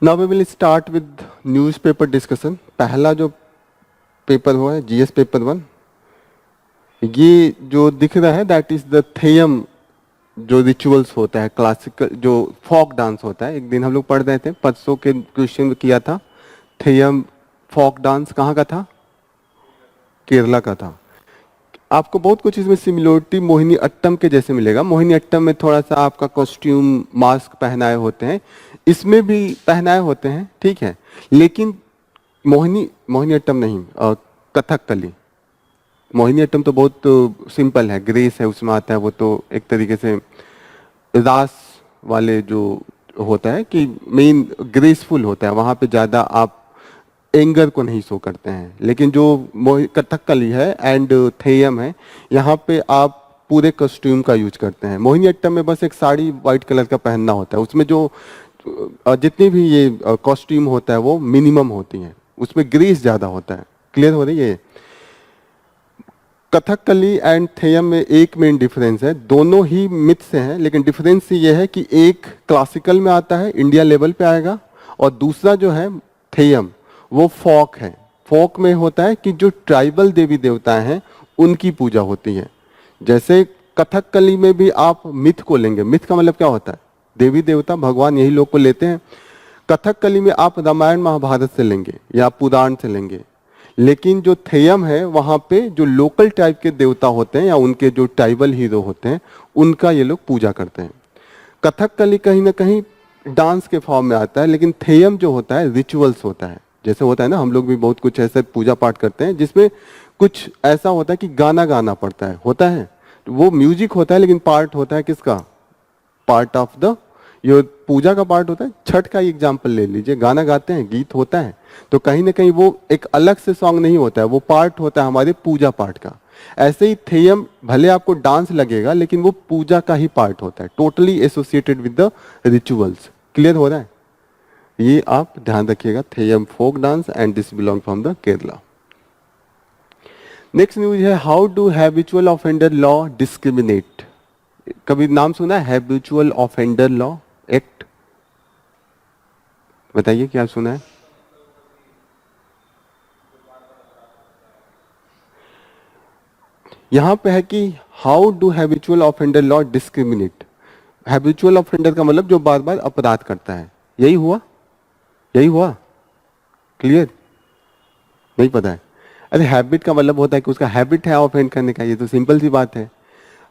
Now we will start with newspaper discussion. पहला जो paper हुआ है जीएस पेपर 1, ये जो दिख रहा है दैट इज द थेयम। जो रिचुअल्स होता है, क्लासिकल जो फोक डांस होता है, एक दिन हम लोग पढ़ रहे थे, परसों के क्वेश्चन किया था। थेयम फोक डांस कहाँ का था? केरला का था। आपको बहुत कुछ इसमें सिमिलरिटी मोहिनी अट्टम के जैसे मिलेगा। मोहिनी अट्टम में थोड़ा सा आपका कॉस्ट्यूम मास्क पहनाए होते हैं, इसमें भी पहनाए होते हैं, ठीक है। लेकिन मोहिनी मोहिनी अट्टम नहीं, कथकली। मोहिनी अट्टम तो बहुत सिंपल है, ग्रेस है उसमें आता है। वो तो एक तरीके से रास वाले जो होता है कि मेन ग्रेसफुल होता है, वहां पे ज्यादा आप एंगर को नहीं शो करते हैं। लेकिन जो कथकली है एंड थेयम है, यहाँ पे आप पूरे कॉस्ट्यूम का यूज करते हैं। मोहिनी अट्टम में बस एक साड़ी व्हाइट कलर का पहनना होता है। उसमें जो जितनी भी ये कॉस्ट्यूम होता है वो मिनिमम होती है, उसमें ग्रेस ज्यादा होता है। क्लियर हो रही है? कथकली एंड थेयम में एक मेन डिफरेंस है, दोनों ही मिथ से हैं, लेकिन डिफरेंस ये है कि एक क्लासिकल में आता है, इंडिया लेवल पे आएगा, और दूसरा जो है थेयम वो फोक है। फोक में होता है कि जो ट्राइबल देवी देवता हैं उनकी पूजा होती है। जैसे कथकली में भी आप मिथ को लेंगे, मिथ का मतलब क्या होता है? देवी देवता भगवान यही लोग को लेते हैं। कथकली में आप रामायण महाभारत से लेंगे या पुराण से लेंगे, लेकिन जो थेयम है वहां पे जो लोकल टाइप के देवता होते हैं या उनके जो ट्राइबल हीरो होते हैं उनका ये लोग पूजा करते हैं। कथकली कहीं ना कहीं डांस के फॉर्म में आता है, लेकिन थेयम जो होता है रिचुअल्स होता है। जैसे होता है ना, हम लोग भी बहुत कुछ ऐसे पूजा पाठ करते हैं जिसमें कुछ ऐसा होता है कि गाना गाना पड़ता है, होता है। वो म्यूजिक होता है, लेकिन पार्ट होता है किसका? पार्ट ऑफ द, ये पूजा का पार्ट होता है। छठ का एग्जाम्पल ले लीजिए, गाना गाते हैं, गीत होता है, तो कहीं ना कहीं वो एक अलग से सॉन्ग नहीं होता है, वो पार्ट होता है हमारे पूजा पाठ का। ऐसे ही थेयम भले आपको डांस लगेगा, लेकिन वो पूजा का ही पार्ट होता है, totally associated with the rituals. Clear हो रहा है? ये आप ध्यान रखिएगा, Theyyam folk dance and this belong from the Kerala. Next news है, how do habitual offender law discriminate? कभी नाम सुना है हैबिचुअल ऑफेंडर लॉ एक्ट? बताइए क्या सुना है? यहां पे है कि how do habitual offender law discriminate. Habitual offender का मतलब जो बार बार अपराध करता है, यही हुआ? यही हुआ? क्लियर? नहीं पता है? अरे हैबिट का मतलब होता है कि उसका हैबिट है ऑफेंड करने का, ये तो सिंपल सी बात है।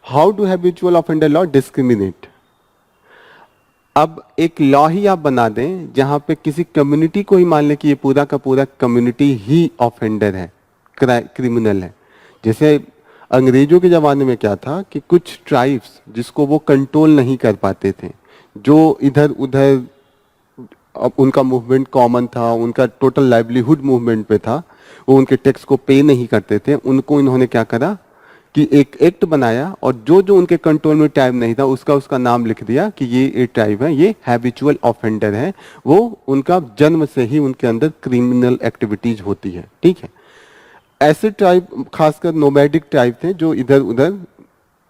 How do habitual offender law discriminate? अब एक लॉ ही आप बना दें जहां पे किसी कम्युनिटी को ही मान लें कि ये पूरा का पूरा कम्युनिटी ही ऑफेंडर है, क्रिमिनल है। जैसे अंग्रेजों के जमाने में क्या था कि कुछ ट्राइब्स जिसको वो कंट्रोल नहीं कर पाते थे, जो इधर उधर उनका मूवमेंट कॉमन था, उनका टोटल लाइवलीहुड मूवमेंट पे था, वो उनके टैक्स को पे नहीं करते थे, उनको इन्होंने क्या करा कि एक एक्ट बनाया, और जो जो उनके कंट्रोल में ट्राइब नहीं था उसका उसका नाम लिख दिया कि ये ट्राइब है, ये हैबिचुअल ऑफेंडर है। वो उनका जन्म से ही उनके अंदर क्रिमिनल एक्टिविटीज होती है, ठीक है। ऐसे ट्राइब खासकर नोमैडिक ट्राइब थे जो इधर उधर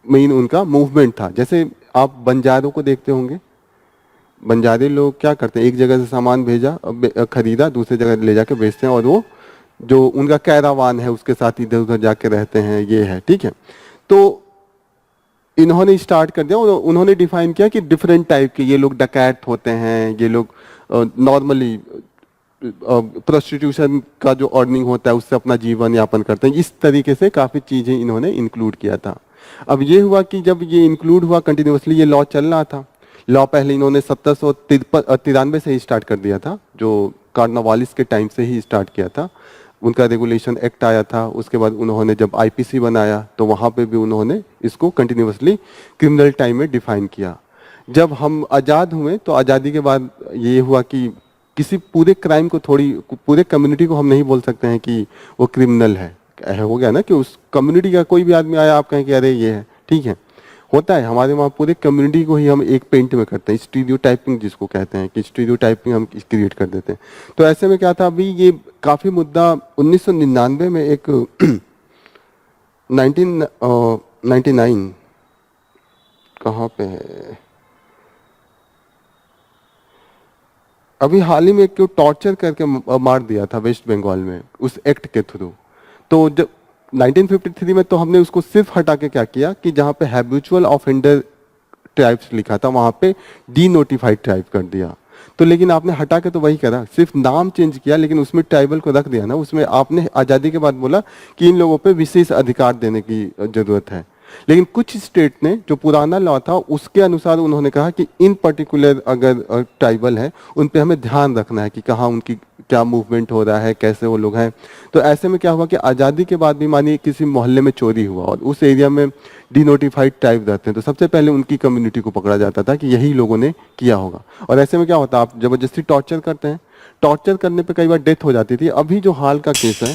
मेन उनका मूवमेंट था। जैसे आप बंजारों को देखते होंगे, बंजारे लोग क्या करते हैं, एक जगह से सामान भेजा, खरीदा, दूसरी जगह ले जाके बेचते हैं, और वो जो उनका कैरावान है उसके साथ इधर उधर जाके रहते हैं, ये है, ठीक है। तो इन्होंने स्टार्ट कर दिया, उन्होंने डिफाइन किया कि डिफरेंट टाइप के ये लोग डकैत होते हैं, ये लोग नॉर्मली प्रोस्टिट्यूशन का जो अर्निंग होता है उससे अपना जीवन यापन करते हैं। इस तरीके से काफी चीजें इन्होंने इंक्लूड किया था। अब ये हुआ कि जब ये इंक्लूड हुआ, कंटिन्यूसली ये लॉ चल रहा था। लॉ पहले इन्होंने 1793 से ही स्टार्ट कर दिया था, जो कार्नवालिस के टाइम से ही स्टार्ट किया था। उनका रेगुलेशन एक्ट आया था, उसके बाद उन्होंने जब आईपीसी बनाया तो वहां पे भी उन्होंने इसको कंटिन्यूसली क्रिमिनल टाइम में डिफाइन किया। जब हम आज़ाद हुए तो आज़ादी के बाद ये हुआ कि किसी पूरे क्राइम को, थोड़ी पूरे कम्युनिटी को हम नहीं बोल सकते हैं कि वो क्रिमिनल है। हो गया ना कि उस कम्युनिटी का कोई भी आदमी आया, आप कहें कि अरे ये है, ठीक है, होता है हमारे वहाँ पूरे कम्युनिटी को ही हम एक पेंट में करते हैं, स्टीरियोटाइपिंग जिसको कहते हैं, कि स्टीरियोटाइपिंग हम क्रिएट कर देते हैं। तो ऐसे में क्या था, अभी ये काफी मुद्दा 1999 में एक 1999 कहाँ पे है, अभी हाल ही में क्यों टॉर्चर करके मार दिया था वेस्ट बंगाल में उस एक्ट के थ्रू। तो जब 1953 में तो हमने उसको सिर्फ हटा के क्या किया कि जहां पे हैबिचुअल ऑफेंडर ट्राइब्स लिखा था वहां पे डी नोटिफाइड ट्राइब कर दिया। तो लेकिन आपने हटा के तो वही करा, सिर्फ नाम चेंज किया लेकिन उसमें ट्राइबल को रख दिया ना। उसमें आपने आजादी के बाद बोला कि इन लोगों पे विशेष अधिकार देने की जरूरत है। लेकिन कुछ स्टेट ने जो पुराना लॉ था उसके अनुसार उन्होंने कहा कि इन पर्टिकुलर अगर ट्राइबल है उन पे हमें ध्यान रखना है कि कहाँ उनकी क्या मूवमेंट हो रहा है, कैसे वो लोग हैं। तो ऐसे में क्या हुआ कि आज़ादी के बाद भी मानिए किसी मोहल्ले में चोरी हुआ और उस एरिया में डिनोटिफाइड ट्राइब रहते हैं, तो सबसे पहले उनकी कम्युनिटी को पकड़ा जाता था कि यही लोगों ने किया होगा। और ऐसे में क्या होता, आप जबरदस्ती टॉर्चर करते हैं, टॉर्चर करने पे कई बार डेथ हो जाती थी। अभी जो हाल का केस है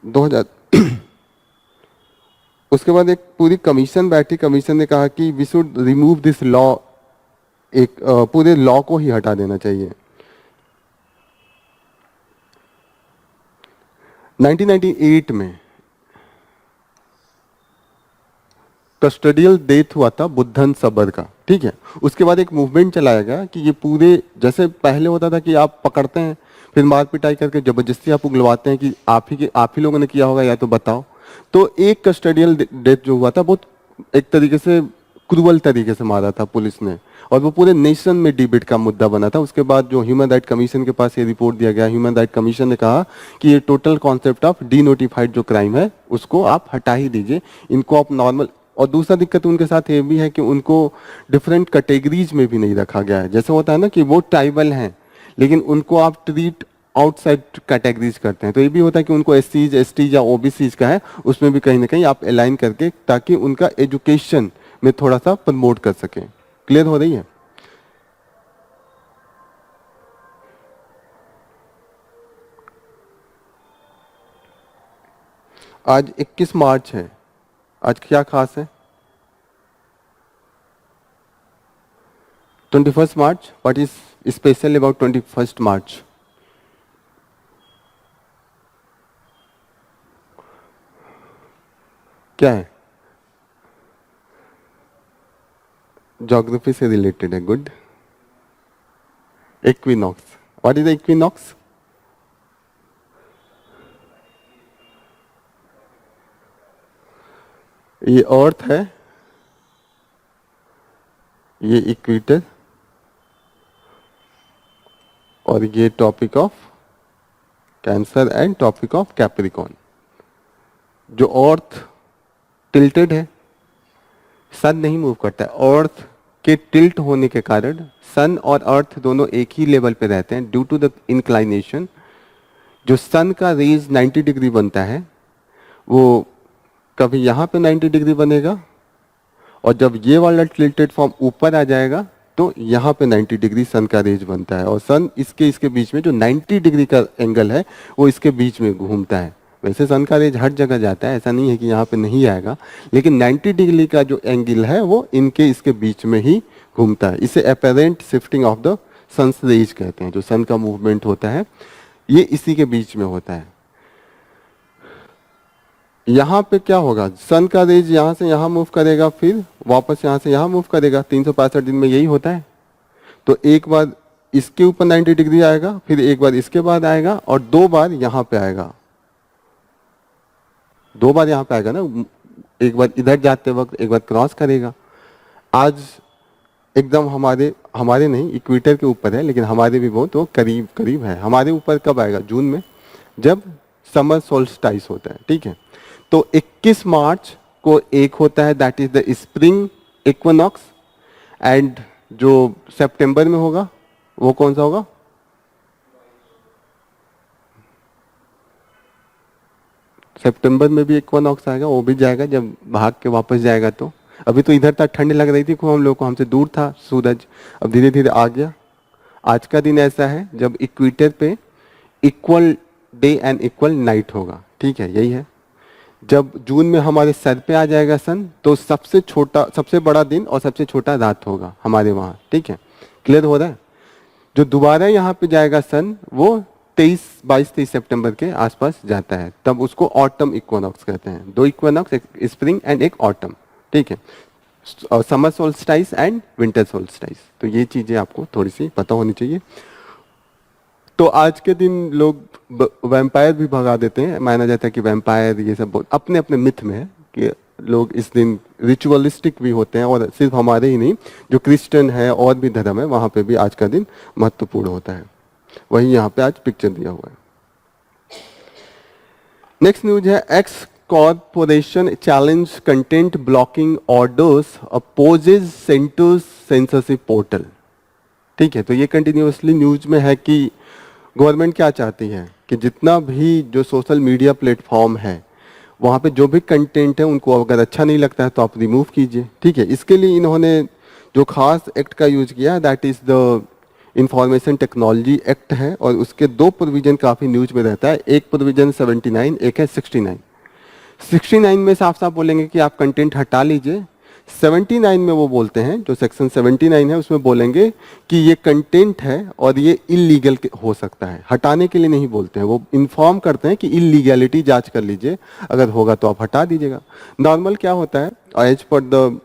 2000 उसके बाद एक पूरी कमीशन बैठी, कमीशन ने कहा कि we should remove this law, एक पूरे लॉ को ही हटा देना चाहिए। 1998 में कस्टडियल डेथ हुआ था बुद्धन सबर का, ठीक है। उसके बाद एक मूवमेंट चलाया गया कि ये पूरे, जैसे पहले होता था कि आप पकड़ते हैं फिर मार पिटाई करके जबरदस्ती आप उगलवाते हैं कि आप ही लोगों ने किया होगा या तो बताओ। तो एक कस्टडियल डेथ जो हुआ था बहुत एक तरीके से क्रूअल तरीके से मारा था पुलिस ने, और वो पूरे नेशन में डिबेट का मुद्दा बना था। उसके बाद जो ह्यूमन राइट कमीशन के पास ये रिपोर्ट दिया गया, ह्यूमन राइट कमीशन ने कहा कि ये total concept of D notified जो क्राइम है उसको आप हटा ही दीजिए, इनको आप नॉर्मल। और दूसरा दिक्कत उनके साथ ये भी है कि उनको डिफरेंट कैटेगरीज में भी नहीं रखा गया है। जैसे होता है ना कि वो ट्राइबल हैं लेकिन उनको आप ट्रीट आउटसाइड कैटेगरीज करते हैं, तो ये भी होता है कि उनको एससीज, एसटी या ओबीसी का है उसमें भी कहीं ना कहीं आप अलाइन करके, ताकि उनका एजुकेशन में थोड़ा सा प्रमोट कर सकें। क्लियर हो रही है? आज 21 मार्च है, आज क्या खास है? 21 मार्च, व्हाट इज स्पेशल अबाउट 21 मार्च? क्या है? ज्योग्राफी से रिलेटेड है, good. Equinox, what is equinox? ये अर्थ है, ये इक्वेटर, और ये topic of cancer and topic of Capricorn. जो अर्थ टिल्टेड है, सन नहीं मूव करता है, अर्थ के टिल्ट होने के कारण सन और अर्थ दोनों एक ही लेवल पे रहते हैं ड्यू टू द इंक्लाइनेशन। जो सन का रेज 90 डिग्री बनता है वो कभी यहाँ पे 90 डिग्री बनेगा, और जब ये वाला टिल्टेड फॉर्म ऊपर आ जाएगा तो यहाँ पे 90 डिग्री सन का रेज बनता है, और सन इसके बीच में जो 90 डिग्री का एंगल है वो इसके बीच में घूमता है। वैसे सन का रेज हर जगह जाता है, ऐसा नहीं है कि यहाँ पे नहीं आएगा, लेकिन 90 डिग्री का जो एंगल है वो इसके बीच में ही घूमता है। इसे apparent shifting of the sun's rays कहते हैं। जो सन का मूवमेंट होता है ये इसी के बीच में होता है। यहाँ पे क्या होगा, सन का रेज यहाँ से यहाँ मूव करेगा, फिर वापस यहाँ से यहाँ मूव करेगा। 365 दिन में यही होता है। तो एक बार इसके ऊपर 90 डिग्री आएगा, फिर एक बार इसके बाद आएगा, और 2 बार यहाँ पे आएगा। 2 बार यहाँ पे आएगा ना, एक बार इधर जाते वक्त, एक बार क्रॉस करेगा। आज एकदम हमारे नहीं, इक्वेटर के ऊपर है, लेकिन हमारे भी बहुत वो करीब करीब है। हमारे ऊपर कब आएगा? जून में, जब समर सोल्स्टाइस होता है, ठीक है। तो 21 मार्च को एक होता है that is the spring equinox, and जो सितंबर में होगा वो कौन सा होगा? सितंबर में भी इक्विनॉक्स आएगा, वो भी जाएगा जब भाग के वापस जाएगा। तो अभी तो इधर तक ठंड लग रही थी खूब हम लोग को, हमसे दूर था सूरज, अब धीरे धीरे आ गया। आज का दिन ऐसा है जब इक्वेटर पे equal day and equal night होगा, ठीक है, यही है। जब जून में हमारे सर पे आ जाएगा सन, तो सबसे बड़ा दिन और सबसे छोटा रात होगा हमारे वहाँ, ठीक है। क्लियर हो रहा है? जो दोबारा यहाँ पे जाएगा सन वो 22-23 सितंबर के आसपास जाता है, तब उसको ऑटम इक्विनॉक्स कहते हैं। 2 इक्विनॉक्स, एक स्प्रिंग एंड एक ऑटम, ठीक है। Summer solstice and winter solstice. तो ये चीजें आपको थोड़ी सी पता होनी चाहिए। तो आज के दिन लोग वैम्पायर भी भगा देते हैं, माना जाता है कि वैम्पायर ये सब अपने अपने मिथ में है कि लोग इस दिन रिचुअलिस्टिक भी होते हैं, और सिर्फ हमारे ही नहीं, जो क्रिश्चियन है और भी धर्म है वहां पे भी आज का दिन महत्वपूर्ण होता है। वही यहाँ पे आज पिक्चर दिया हुआ है। नेक्स्ट न्यूज है, x corporation challenge content blocking orders opposes centres censorship portal. ठीक है, तो ये कंटिन्यूअसली न्यूज में है कि गवर्नमेंट क्या चाहती है कि जितना भी जो सोशल मीडिया प्लेटफॉर्म है वहाँ पे जो भी कंटेंट है उनको अगर अच्छा नहीं लगता है तो आप रिमूव कीजिए। ठीक है, इसके लिए इन्होंने जो खास एक्ट का यूज किया है that is the information technology act है, और उसके दो प्रोविजन काफी न्यूज में रहता है। एक प्रोविजन 79, एक है 69। 69 में साफ साफ बोलेंगे कि आप कंटेंट हटा लीजिए। 79 में वो बोलते हैं, जो सेक्शन 79 है उसमें बोलेंगे कि ये कंटेंट है और ये इलीगल हो सकता है। हटाने के लिए नहीं बोलते हैं, वो इन्फॉर्म करते हैं कि इलीगैलिटी जांच कर लीजिए, अगर होगा तो आप हटा दीजिएगा। नॉर्मल क्या होता है, एज पर द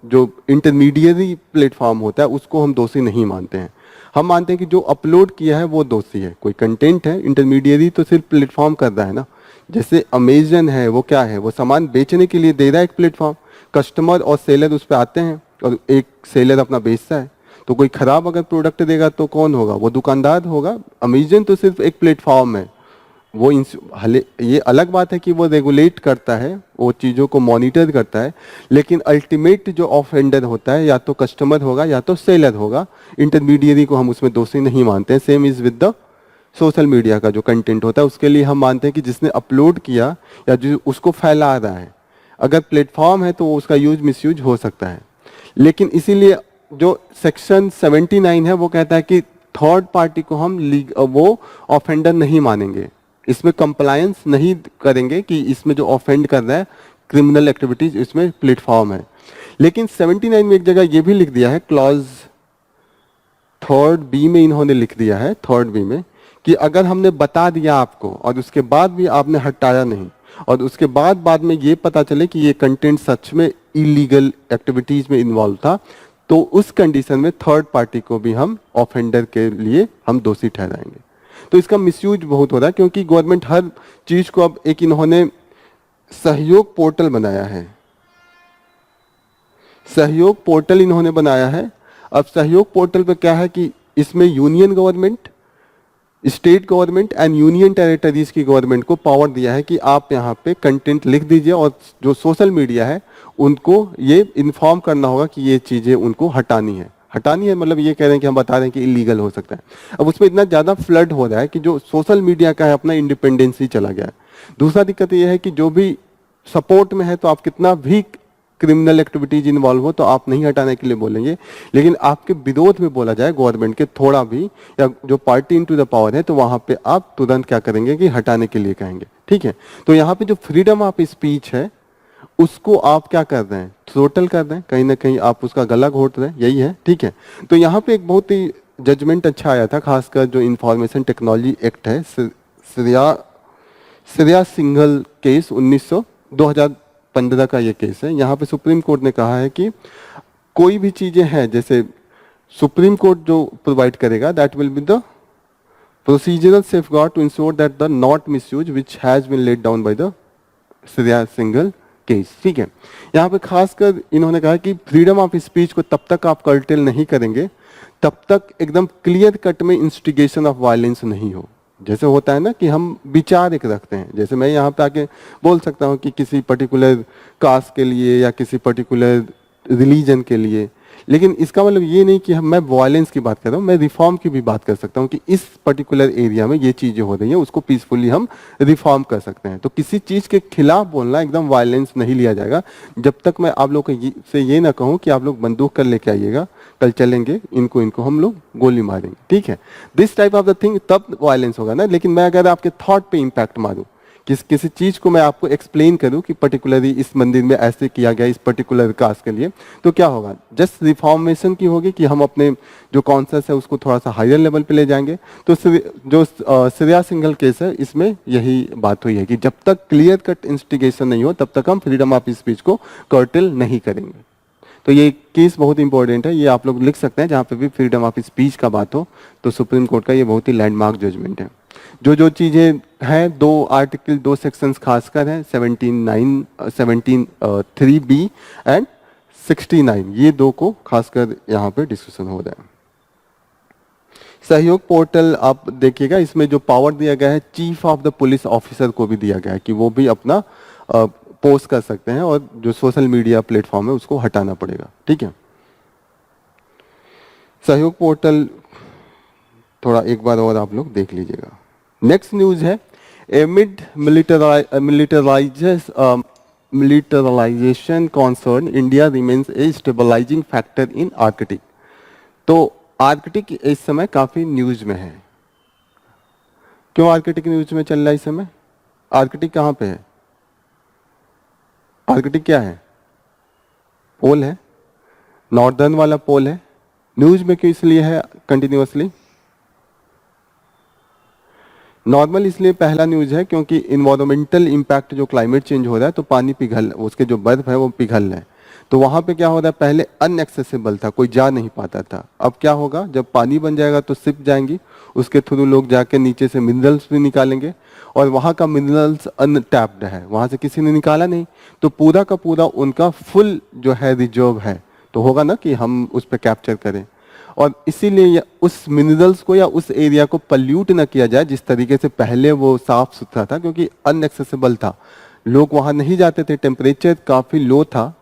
जो इंटरमीडिएरी प्लेटफॉर्म होता है उसको हम दोषी नहीं मानते हैं। हम मानते हैं कि जो अपलोड किया है वो दोषी है। कोई कंटेंट है, इंटरमीडिएरी तो सिर्फ प्लेटफॉर्म कर रहा है ना। जैसे अमेजन है, वो क्या है, वो सामान बेचने के लिए दे रहा है एक प्लेटफॉर्म, कस्टमर और सेलर उस पर आते हैं और एक सेलर अपना बेचता है। तो कोई खराब अगर प्रोडक्ट देगा तो कौन होगा, वो दुकानदार होगा। अमेजन तो सिर्फ एक प्लेटफॉर्म है, वो ये अलग बात है कि वो रेगुलेट करता है, वो चीज़ों को मॉनिटर करता है, लेकिन अल्टीमेट जो ऑफेंडर होता है या तो कस्टमर होगा या तो सेलर होगा। इंटरमीडिएरी को हम उसमें दोषी नहीं मानते हैं। Same is with the social media का जो कंटेंट होता है उसके लिए हम मानते हैं कि जिसने अपलोड किया या जो उसको फैला रहा है, अगर प्लेटफॉर्म है तो उसका यूज मिसयूज हो सकता है। लेकिन इसीलिए जो सेक्शन 79 है वो कहता है कि थर्ड पार्टी को हम वो ऑफेंडर नहीं मानेंगे, इसमें कंप्लायंस नहीं करेंगे कि इसमें जो ऑफेंड कर रहा है क्रिमिनल एक्टिविटीज इसमें प्लेटफॉर्म है। लेकिन 79 में एक जगह ये भी लिख दिया है, क्लॉज 3B में इन्होंने लिख दिया है, 3B में, कि अगर हमने बता दिया आपको और उसके बाद भी आपने हटाया नहीं और उसके बाद में ये पता चले कि ये कंटेंट सच में इलीगल एक्टिविटीज में इन्वॉल्व था, तो उस कंडीशन में थर्ड पार्टी को भी हम ऑफेंडर के लिए हम दोषी ठहराएंगे। तो इसका मिसयूज बहुत हो रहा है क्योंकि गवर्नमेंट हर चीज को अब एक इन्होंने सहयोग पोर्टल बनाया है। सहयोग पोर्टल इन्होंने बनाया है। अब सहयोग पोर्टल पे क्या है कि इसमें union government, state government and union territories की गवर्नमेंट को पावर दिया है कि आप यहाँ पे कंटेंट लिख दीजिए और जो सोशल मीडिया है उनको ये इन्फॉर्म करना होगा कि ये चीजें उनको हटानी है। हटानी है मतलब ये कह रहे हैं कि हम बता रहे हैं कि इलीगल हो सकता है। अब उसमें इतना ज्यादा फ्लड हो रहा है कि जो सोशल मीडिया का है अपना इंडिपेंडेंस ही चला गया है। दूसरा दिक्कत ये है कि जो भी सपोर्ट में है तो आप कितना भी क्रिमिनल एक्टिविटीज इन्वॉल्व हो तो आप नहीं हटाने के लिए बोलेंगे, लेकिन आपके विरोध में बोला जाए गवर्नमेंट के थोड़ा भी, या जो पार्टी इनटू द पावर है, तो वहां पे आप तुरंत क्या करेंगे कि हटाने के लिए कहेंगे। ठीक है, तो यहाँ पे जो फ्रीडम ऑफ स्पीच है उसको आप क्या कर रहे हैं, थ्रोटल कर रहे हैं, कहीं ना कहीं आप उसका गला घोट रहे हैं, यही है। ठीक है, तो यहाँ पे एक बहुत ही जजमेंट अच्छा आया था, खासकर जो इंफॉर्मेशन टेक्नोलॉजी एक्ट है, श्रेया सिंघल केस 2015 का ये केस है। यहाँ पे सुप्रीम कोर्ट ने कहा है कि कोई भी चीजें हैं, जैसे सुप्रीम कोर्ट जो प्रोवाइड करेगा that will be the procedural safeguard to ensure that the not misuse which has been laid down by the Shreya Singhal case. ठीक है, यहाँ पे खासकर इन्होंने कहा कि फ्रीडम ऑफ स्पीच को तब तक आप कर्टेल नहीं करेंगे तब तक एकदम क्लियर कट में इंस्टिगेशन ऑफ वायलेंस नहीं हो। जैसे होता है ना कि हम विचार एक रखते हैं, जैसे मैं यहाँ पे आके बोल सकता हूँ कि किसी पर्टिकुलर कास्ट के लिए या किसी पर्टिकुलर रिलीजन के लिए, लेकिन इसका मतलब ये नहीं कि मैं वायलेंस की बात कर रहा हूँ, मैं रिफॉर्म की भी बात कर सकता हूँ कि इस पर्टिकुलर एरिया में ये चीजें हो रही हैं, उसको पीसफुली हम रिफॉर्म कर सकते हैं। तो किसी चीज के खिलाफ बोलना एकदम वायलेंस नहीं लिया जाएगा जब तक मैं आप लोग से ये ना कहूँ कि आप लोग बंदूक कर लेके आइएगा, कल चलेंगे इनको हम लोग गोली मारेंगे। ठीक है, this type of the thing, तब वायलेंस होगा ना। लेकिन मैं अगर आपके थॉट पे इम्पैक्ट मारूं, किसी चीज को मैं आपको एक्सप्लेन करूं कि पर्टिकुलरली इस मंदिर में ऐसे किया गया इस पर्टिकुलर कास्ट के लिए, तो क्या होगा, जस्ट रिफॉर्मेशन की होगी कि हम अपने जो कॉन्सेप्ट है उसको थोड़ा सा हायर लेवल पे ले जाएंगे। तो जो श्रेया सिंघल केस है इसमें यही बात हुई है कि जब तक क्लियर कट इंस्टिगेशन नहीं हो तब तक हम फ्रीडम ऑफ स्पीच को कर्टेल नहीं करेंगे। तो ये केस बहुत इंपॉर्टेंट है, ये आप लोग लिख सकते हैं, जहाँ पे भी फ्रीडम ऑफ स्पीच का बात हो तो सुप्रीम कोर्ट का ये बहुत ही लैंडमार्क जजमेंट है। जो जो चीज़ें हैं, दो आर्टिकल, दो सेक्शंस खासकर हैं, 17(3)(b) एंड 69, ये दो को खासकर यहाँ पे डिस्कशन हो रहा है। सहयोग पोर्टल आप देखिएगा, इसमें जो पावर दिया गया है chief of the police officer को भी दिया गया है कि वो भी अपना पोस्ट कर सकते हैं, और जो सोशल मीडिया प्लेटफॉर्म है उसको हटाना पड़ेगा। ठीक है, सहयोग पोर्टल थोड़ा एक बार और आप लोग देख लीजिएगा। नेक्स्ट न्यूज है, amid militarisation concern, India remains a stabilising factor in Arctic. तो आर्कटिक इस समय काफी न्यूज में है। क्यों आर्कटिक न्यूज में चल रहा है इस समय? आर्कटिक कहाँ पे है? आर्कटिक क्या है? पोल है, नॉर्दर्न वाला पोल है। न्यूज में क्यों इसलिए है कंटिन्यूअसली? नॉर्मल इसलिए पहला न्यूज है क्योंकि इन्वायरमेंटल इम्पैक्ट, जो क्लाइमेट चेंज हो रहा है तो पानी पिघल, उसके जो बर्फ है वो पिघल रहा है। तो वहां पे क्या हो रहा है, पहले अनएक्सेसिबल था, कोई जा नहीं पाता था। अब क्या होगा, जब पानी बन जाएगा तो शिप जाएंगी, उसके थ्रू लोग जाके नीचे से मिनरल्स भी निकालेंगे, और वहां का मिनरल्स अनटैप्ड है, वहां से किसी ने निकाला नहीं, तो पूरा का पूरा उनका फुल जो है रिजर्व है, तो होगा ना कि हम उस पर कैप्चर करें। और इसीलिए उस मिनरल्स को या उस एरिया को पल्यूट ना किया जाए, जिस तरीके से पहले वो साफ सुथरा था, क्योंकि अनएक्सेसिबल था, लोग वहां नहीं जाते थे, टेम्परेचर काफी लो था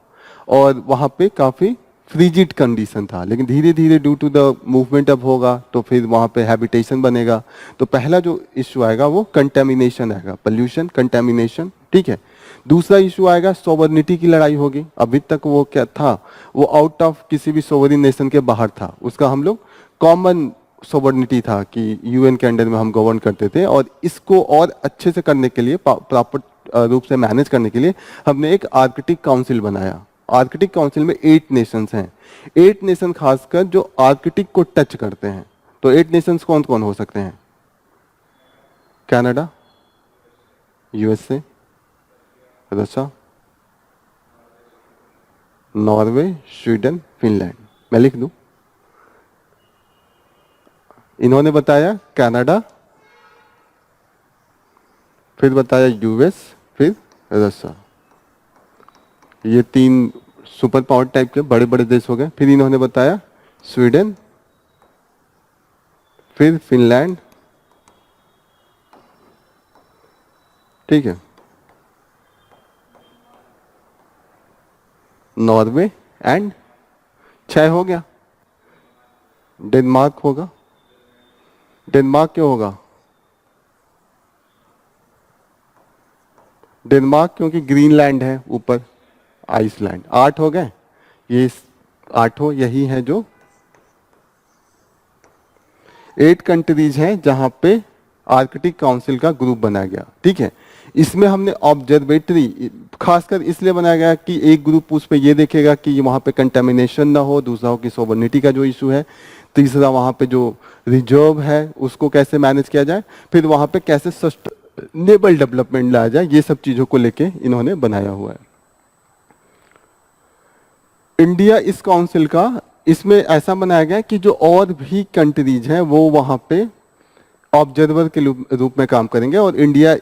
और वहां पे काफी फ्रीजिड कंडीशन था। लेकिन धीरे धीरे ड्यू टू द मूवमेंट अब होगा तो फिर वहां पे हैबिटेशन बनेगा। तो पहला जो इश्यू आएगा वो कंटेमिनेशन आएगा, पोल्यूशन, कंटेमिनेशन। ठीक है, दूसरा इशू आएगा सॉवरेनिटी की लड़ाई होगी। अभी तक वो क्या था, वो आउट ऑफ किसी भी सोवरेन नेशन के बाहर था, उसका हम लोग कॉमन सॉवरेनिटी था कि यूएन के अंडर में हम गवर्न करते थे, और इसको और अच्छे से करने के लिए, प्रॉपर रूप से मैनेज करने के लिए हमने एक आर्कटिक काउंसिल बनाया। आर्कटिक काउंसिल में 8 नेशंस हैं, 8 नेशन खासकर जो आर्कटिक को टच करते हैं। तो 8 नेशंस कौन कौन हो सकते हैं? Canada, USA, Russia, Norway, Sweden, Finland. मैं लिख दूं, इन्होंने बताया कनाडा, फिर बताया यूएस, फिर रशिया। ये 3 सुपर पावर टाइप के बड़े बड़े देश हो गए। फिर इन्होंने बताया स्वीडन, फिर फिनलैंड। ठीक है, नॉर्वे एंड 6 हो गया। डेनमार्क होगा। डेनमार्क क्यों होगा? डेनमार्क क्योंकि ग्रीनलैंड है ऊपर, आइसलैंड। 8 हो गए, ये 8 यही है जो 8 कंट्रीज हैं जहां पे आर्कटिक काउंसिल का ग्रुप बनाया गया। ठीक है, इसमें हमने ऑब्जर्वेटरी खासकर इसलिए बनाया गया कि एक ग्रुप उस पे ये देखेगा कि वहां पे कंटेमिनेशन ना हो, दूसरा हो कि सोवरेनिटी का जो इशू है, तीसरा वहां पे जो रिजर्व है उसको कैसे मैनेज किया जाए, फिर वहां पे कैसे सस्टेनेबल डेवलपमेंट लाया जाए, ये सब चीजों को लेके इन्होंने बनाया हुआ है। इंडिया इस काउंसिल का, इसमें ऐसा बनाया गया कि जो और भी कंट्रीज हैं वो वहां पे ऑब्जर्वर के रूप में काम करेंगे, और इंडिया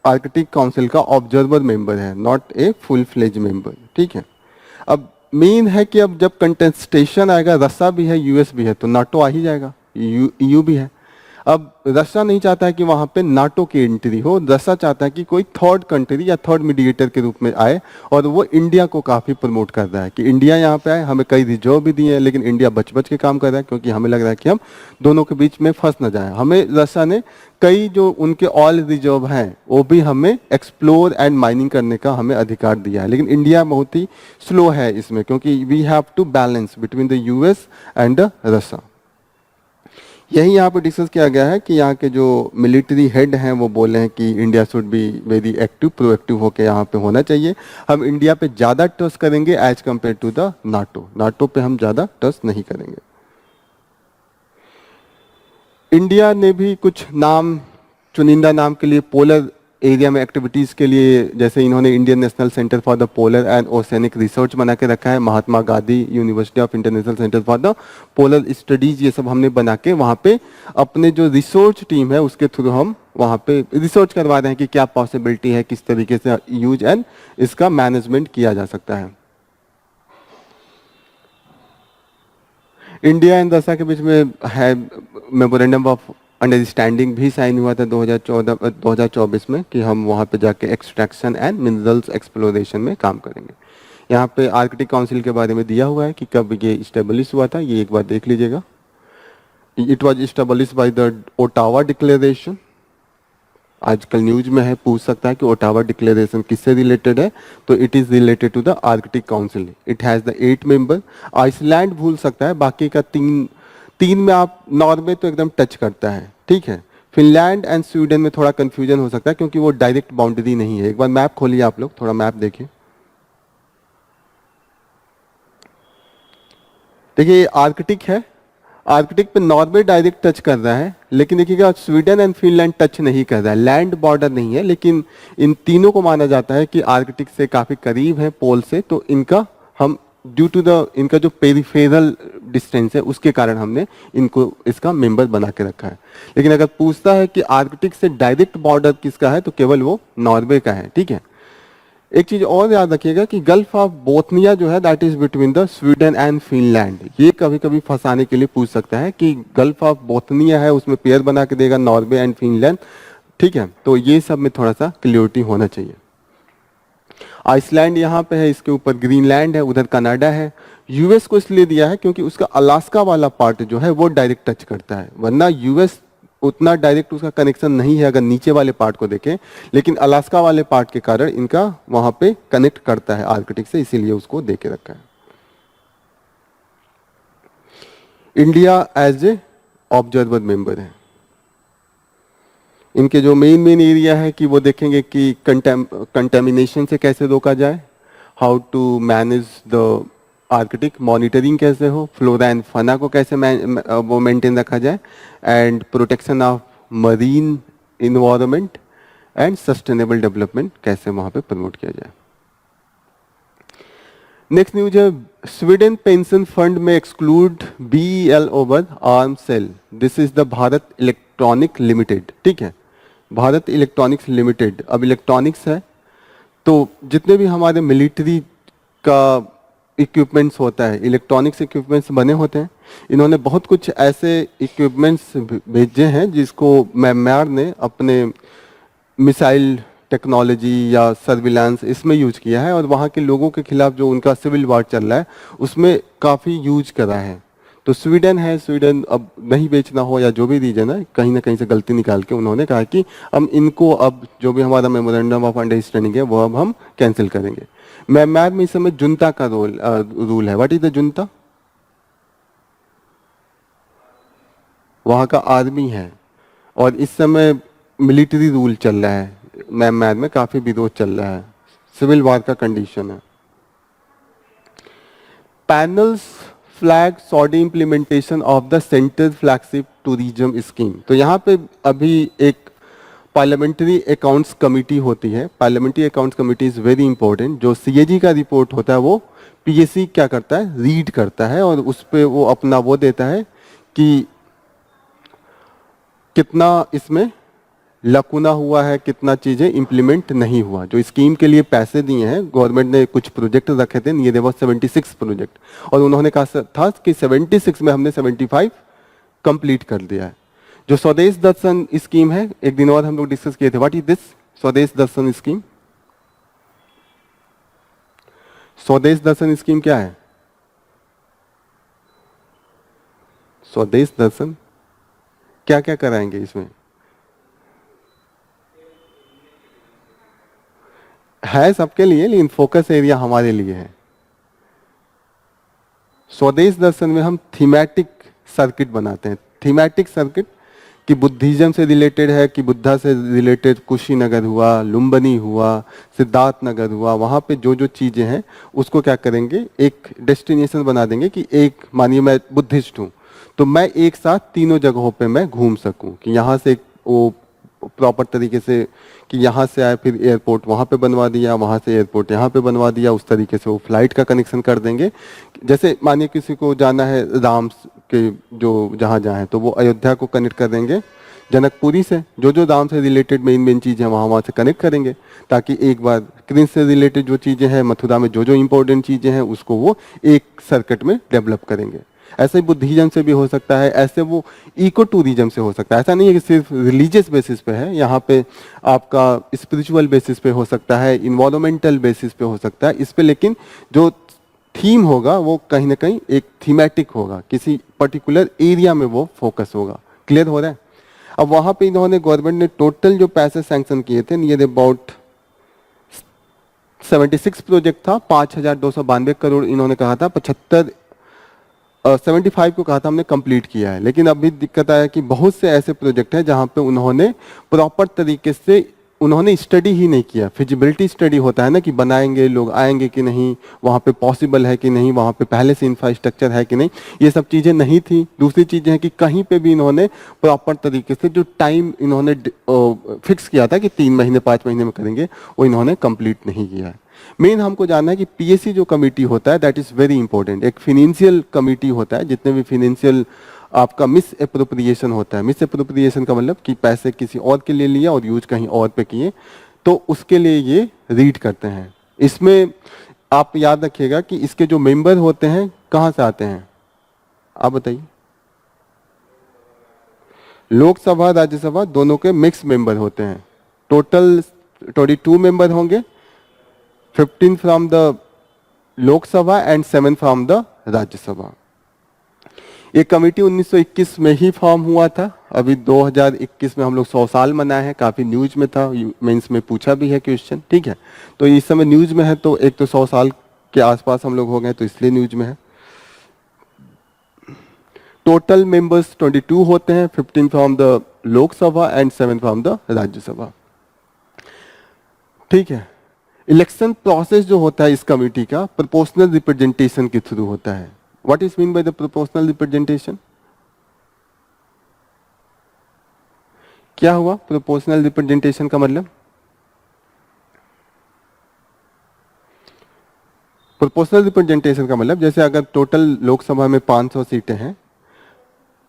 आर्कटिक काउंसिल का ऑब्जर्वर मेंबर है, not a full fledge member. ठीक है, अब मेन है कि अब जब कंटेस्टेशन आएगा, रशिया भी है, यूएस भी है, तो नाटो आ ही जाएगा, ईयू भी है। अब रशिया नहीं चाहता है कि वहां पे नाटो की एंट्री हो, रशिया चाहता है कि कोई थर्ड कंट्री या थर्ड मीडिएटर के रूप में आए, और वो इंडिया को काफी प्रमोट कर रहा है कि इंडिया यहाँ पे आए, हमें कई रिजर्व भी दिए हैं, लेकिन इंडिया बच बच के काम कर रहा है, क्योंकि हमें लग रहा है कि हम दोनों के बीच में फंस न जाए। हमें रशिया ने कई जो उनके ऑल रिजर्व हैं वो भी हमें एक्सप्लोर एंड माइनिंग करने का हमें अधिकार दिया है, लेकिन इंडिया बहुत ही स्लो है इसमें, क्योंकि we have to balance between the US and the Russia. यही यहाँ पे डिस्कस किया गया है कि यहाँ के जो मिलिट्री हेड हैं वो बोले हैं कि India should be very active, proactive होकर यहाँ पे होना चाहिए। हम इंडिया पे ज़्यादा ट्रस्ट करेंगे as compare to the NATO, NATO पे हम ज़्यादा ट्रस्ट नहीं करेंगे। इंडिया ने भी कुछ नाम, चुनिंदा नाम के लिए पोलर एरिया में एक्टिविटीज़ के लिए, जैसे इन्होंने Indian national centre for the polar and oceanic research बना के रखा है, Mahatma Gandhi university of international centre for the polar studies, ये सब हमने बना के वहाँ पे अपने जो रिसर्च टीम है उसके थ्रू हम वहाँ पे रिसर्च करवा रहे हैं कि क्या पॉसिबिलिटी है, किस तरीके से यूज एंड इसका मैनेजमेंट किया जा सकता है। इंडिया एंड रसिया के बीच में है मेमोरेंडम ऑफ अंडरस्टैंडिंग भी साइन हुआ था 2024 में कि हम वहाँ पे जाके एक्सट्रैक्शन एंड मिनरल्स एक्सप्लोरेशन में काम करेंगे। यहाँ पे आर्कटिक काउंसिल के बारे में दिया हुआ है कि कब ये इस्टेब्लिश हुआ था, ये एक बार देख लीजिएगा। It was establish by the Ottawa declaration. आजकल न्यूज में है, पूछ सकता है कि ओटावा डिक्लेरेशन किससे रिलेटेड है, तो it is related to the Arctic council. It has the 8 member. Iceland भूल सकता है, बाकी का तीन में आप नॉर्वे तो एकदम टच करता है, ठीक है। फिनलैंड एंड स्वीडन में थोड़ा कंफ्यूजन हो सकता है क्योंकि वो डायरेक्ट बाउंड्री नहीं है। एक बार मैप खोलिए आप लोग, थोड़ा मैप देखिए। देखिए आर्कटिक है, आर्कटिक पे नॉर्वे डायरेक्ट टच कर रहा है, लेकिन देखिएगा स्वीडन एंड फिनलैंड टच नहीं कर रहा है, लैंड बॉर्डर नहीं है, लेकिन इन तीनों को माना जाता है कि आर्कटिक से काफी करीब है पोल से, तो इनका हम ड्यू टू द इनका जो पेरिफेरल डिस्टेंस है उसके कारण हमने इनको इसका मेंबर बना के रखा है। लेकिन अगर पूछता है कि आर्कटिक से डायरेक्ट बॉर्डर किसका है, तो केवल वो नॉर्वे का है, ठीक है। एक चीज और याद रखिएगा कि गल्फ ऑफ बोथनिया जो है that is between the Sweden and Finland. ये कभी कभी फंसाने के लिए पूछ सकता है कि गल्फ ऑफ बोथनिया है, उसमें पेयर बना के देगा नॉर्वे एंड फिनलैंड, ठीक है। तो ये सब में थोड़ा सा क्लियरिटी होना चाहिए। आइसलैंड यहाँ पे है, इसके ऊपर ग्रीनलैंड है, उधर कनाडा है। यूएस को इसलिए दिया है क्योंकि उसका अलास्का वाला पार्ट जो है वो डायरेक्ट टच करता है, वरना यूएस उतना डायरेक्ट उसका कनेक्शन नहीं है अगर नीचे वाले पार्ट को देखें, लेकिन अलास्का वाले पार्ट के कारण इनका वहां पे कनेक्ट करता है आर्कटिक से, इसीलिए उसको दे के रखा है। India as a observer member है। इनके जो मेन एरिया है कि वो देखेंगे कि कंटेमिनेशन से कैसे रोका जाए, how to manage the Arctic, monitoring कैसे हो, फ्लोरा एंड फना को कैसे वो मेंटेन रखा जाए, and protection of marine environment and sustainable development कैसे वहां पे प्रमोट किया जाए। नेक्स्ट न्यूज है, स्वीडन पेंशन फंड में exclude BEL over arm sale. This is the Bharat electronic limited, ठीक है, भारत इलेक्ट्रॉनिक्स लिमिटेड। अब इलेक्ट्रॉनिक्स है तो जितने भी हमारे मिलिट्री का इक्विपमेंट्स होता है, इलेक्ट्रॉनिक्स इक्विपमेंट्स बने होते हैं। इन्होंने बहुत कुछ ऐसे इक्विपमेंट्स भेजे हैं जिसको म्यांमार ने अपने मिसाइल टेक्नोलॉजी या सर्विलांस इसमें यूज किया है, और वहाँ के लोगों के खिलाफ जो उनका सिविल वॉर चल रहा है उसमें काफ़ी यूज करा है। तो स्वीडन है, स्वीडन अब नहीं बेचना हो या जो भी रीजन है, कहीं ना कहीं से गलती निकाल के उन्होंने कहा कि हम इनको अब जो भी हमारा मेमोरेंडम ऑफ अंडरस्टैंडिंग है वो अब हम कैंसिल करेंगे। म्यांमार में इस समय जुंता का रूल है। What is the junta? वहां का आर्मी है, और इस समय मिलिट्री रूल चल रहा है म्यांमार में, काफी विरोध चल रहा है, सिविल वॉर का कंडीशन है। Panels flag सॉडी implementation of the centre flagship tourism scheme. तो यहाँ पे अभी एक पार्लियामेंट्री अकाउंट्स कमेटी होती है। Parliamentary accounts committee is very important. जो सीएजी का रिपोर्ट होता है वो पीएससी क्या करता है, रीड करता है, और उस पर वो अपना वो देता है कि कितना इसमें लकुना हुआ है, कितना चीजें इंप्लीमेंट नहीं हुआ। जो स्कीम के लिए पैसे दिए हैं, गवर्नमेंट ने कुछ प्रोजेक्ट रखे थे, ये देवर 76 प्रोजेक्ट, और उन्होंने कहा था कि 76 में हमने 75 कंप्लीट कर दिया है। जो स्वदेश दर्शन स्कीम है, एक दिन और हम लोग डिस्कस किए थे। व्हाट इज दिस स्वदेश दर्शन स्कीम? स्वदेश दर्शन स्कीम क्या है? स्वदेश दर्शन क्या क्या कराएंगे इसमें? है सबके लिए, लेकिन फोकस एरिया हमारे लिए है। स्वदेश दर्शन में हम थीमेटिक सर्किट बनाते हैं। थीमेटिक सर्किट कि बुद्धिज्म से रिलेटेड है, कि बुद्धा से रिलेटेड कुशीनगर हुआ, लुम्बिनी हुआ, सिद्धार्थ नगर हुआ, वहाँ पे जो जो चीज़ें हैं उसको क्या करेंगे, एक डेस्टिनेशन बना देंगे कि एक, मानिए मैं बुद्धिस्ट हूँ तो मैं एक साथ तीनों जगहों पे मैं घूम सकूं, कि यहाँ से वो प्रॉपर तरीके से कि यहाँ से आए फिर एयरपोर्ट वहाँ पे बनवा दिया, वहाँ से एयरपोर्ट यहाँ पे बनवा दिया, उस तरीके से वो फ्लाइट का कनेक्शन कर देंगे। जैसे मानिए किसी को जाना है राम के जो जहाँ जहाँ है तो वो अयोध्या को कनेक्ट कर देंगे जनकपुरी से, जो राम से रिलेटेड मेन मेन चीज़ें हैं वहाँ से कनेक्ट करेंगे, ताकि एक बार कृष्ण से रिलेटेड जो चीज़ें हैं मथुरा में जो इंपॉर्टेंट चीज़ें हैं उसको वो एक सर्किट में डेवलप करेंगे। ऐसे ही बुद्धिज्म से भी हो सकता है, ऐसे वो इको टूरिज्म से हो सकता है। ऐसा नहीं है कि सिर्फ रिलीजियस बेसिस पे है, यहाँ पे आपका स्पिरिचुअल बेसिस पे हो सकता है, इन्वायरमेंटल बेसिस पे हो सकता है इस पे, लेकिन जो थीम होगा वो कहीं ना कहीं एक थीमेटिक होगा, किसी पर्टिकुलर एरिया में वो फोकस होगा। क्लियर हो रहा है? अब वहाँ पे इन्होंने गवर्नमेंट ने टोटल जो पैसे सैंक्शन किए थे नियर अबाउट 76 प्रोजेक्ट था, 5,292 करोड़ इन्होंने कहा था, 75 को कहा था हमने कंप्लीट किया है। लेकिन अभी दिक्कत आया कि बहुत से ऐसे प्रोजेक्ट हैं जहां पे उन्होंने प्रॉपर तरीके से उन्होंने स्टडी ही नहीं किया। फिजिबिलिटी स्टडी होता है ना कि बनाएंगे, लोग आएंगे कि नहीं, वहाँ पे पॉसिबल है कि नहीं, वहाँ पे पहले से इंफ्रास्ट्रक्चर है कि नहीं, ये सब चीज़ें नहीं थी। दूसरी चीज़ें हैं कि कहीं पे भी इन्होंने प्रॉपर तरीके से जो टाइम इन्होंने फिक्स किया था कि 3 महीने 5 महीने में करेंगे, वो इन्होंने कंप्लीट नहीं किया है। मेन हमको जानना है कि पीएससी जो कमेटी होता है दैट इज वेरी इंपॉर्टेंट। एक फिनेंशियल कमेटी होता है, जितने भी फिनेंशियल आपका मिस एप्रोप्रिएशन होता है, मिस एप्रोप्रिएशन का मतलब कि पैसे किसी और के लिए लिया और यूज कहीं और पे किए, तो उसके लिए ये रीड करते हैं। इसमें आप याद रखिएगा कि इसके जो मेंबर होते हैं कहाँ से आते हैं, आप बताइए। लोकसभा राज्यसभा दोनों के मिक्स मेंबर होते हैं। टोटल 22 मेंबर होंगे, 15 from the Lok Sabha and 7 from the Rajya Sabha. ये कमेटी 1921 में ही फॉर्म हुआ था। अभी 2021 में हम लोग 100 साल मनाए हैं, काफी न्यूज में था, मेंस में पूछा भी है क्वेश्चन, ठीक है। तो इस समय न्यूज में है, तो एक तो 100 साल के आसपास हम लोग हो गए, तो इसलिए न्यूज में है। टोटल मेंबर्स 22 होते हैं, 15 from the Lok Sabha and 7 from the Rajya Sabha, ठीक है। इलेक्शन प्रोसेस जो होता है इस कमेटी का प्रोपोर्शनल रिप्रेजेंटेशन के थ्रू होता है। What is mean by the proportional representation? क्या हुआ प्रोपोर्शनल रिप्रेजेंटेशन का मतलब? प्रोपोर्शनल रिप्रेजेंटेशन का मतलब जैसे अगर टोटल लोकसभा में 500 सीटें हैं,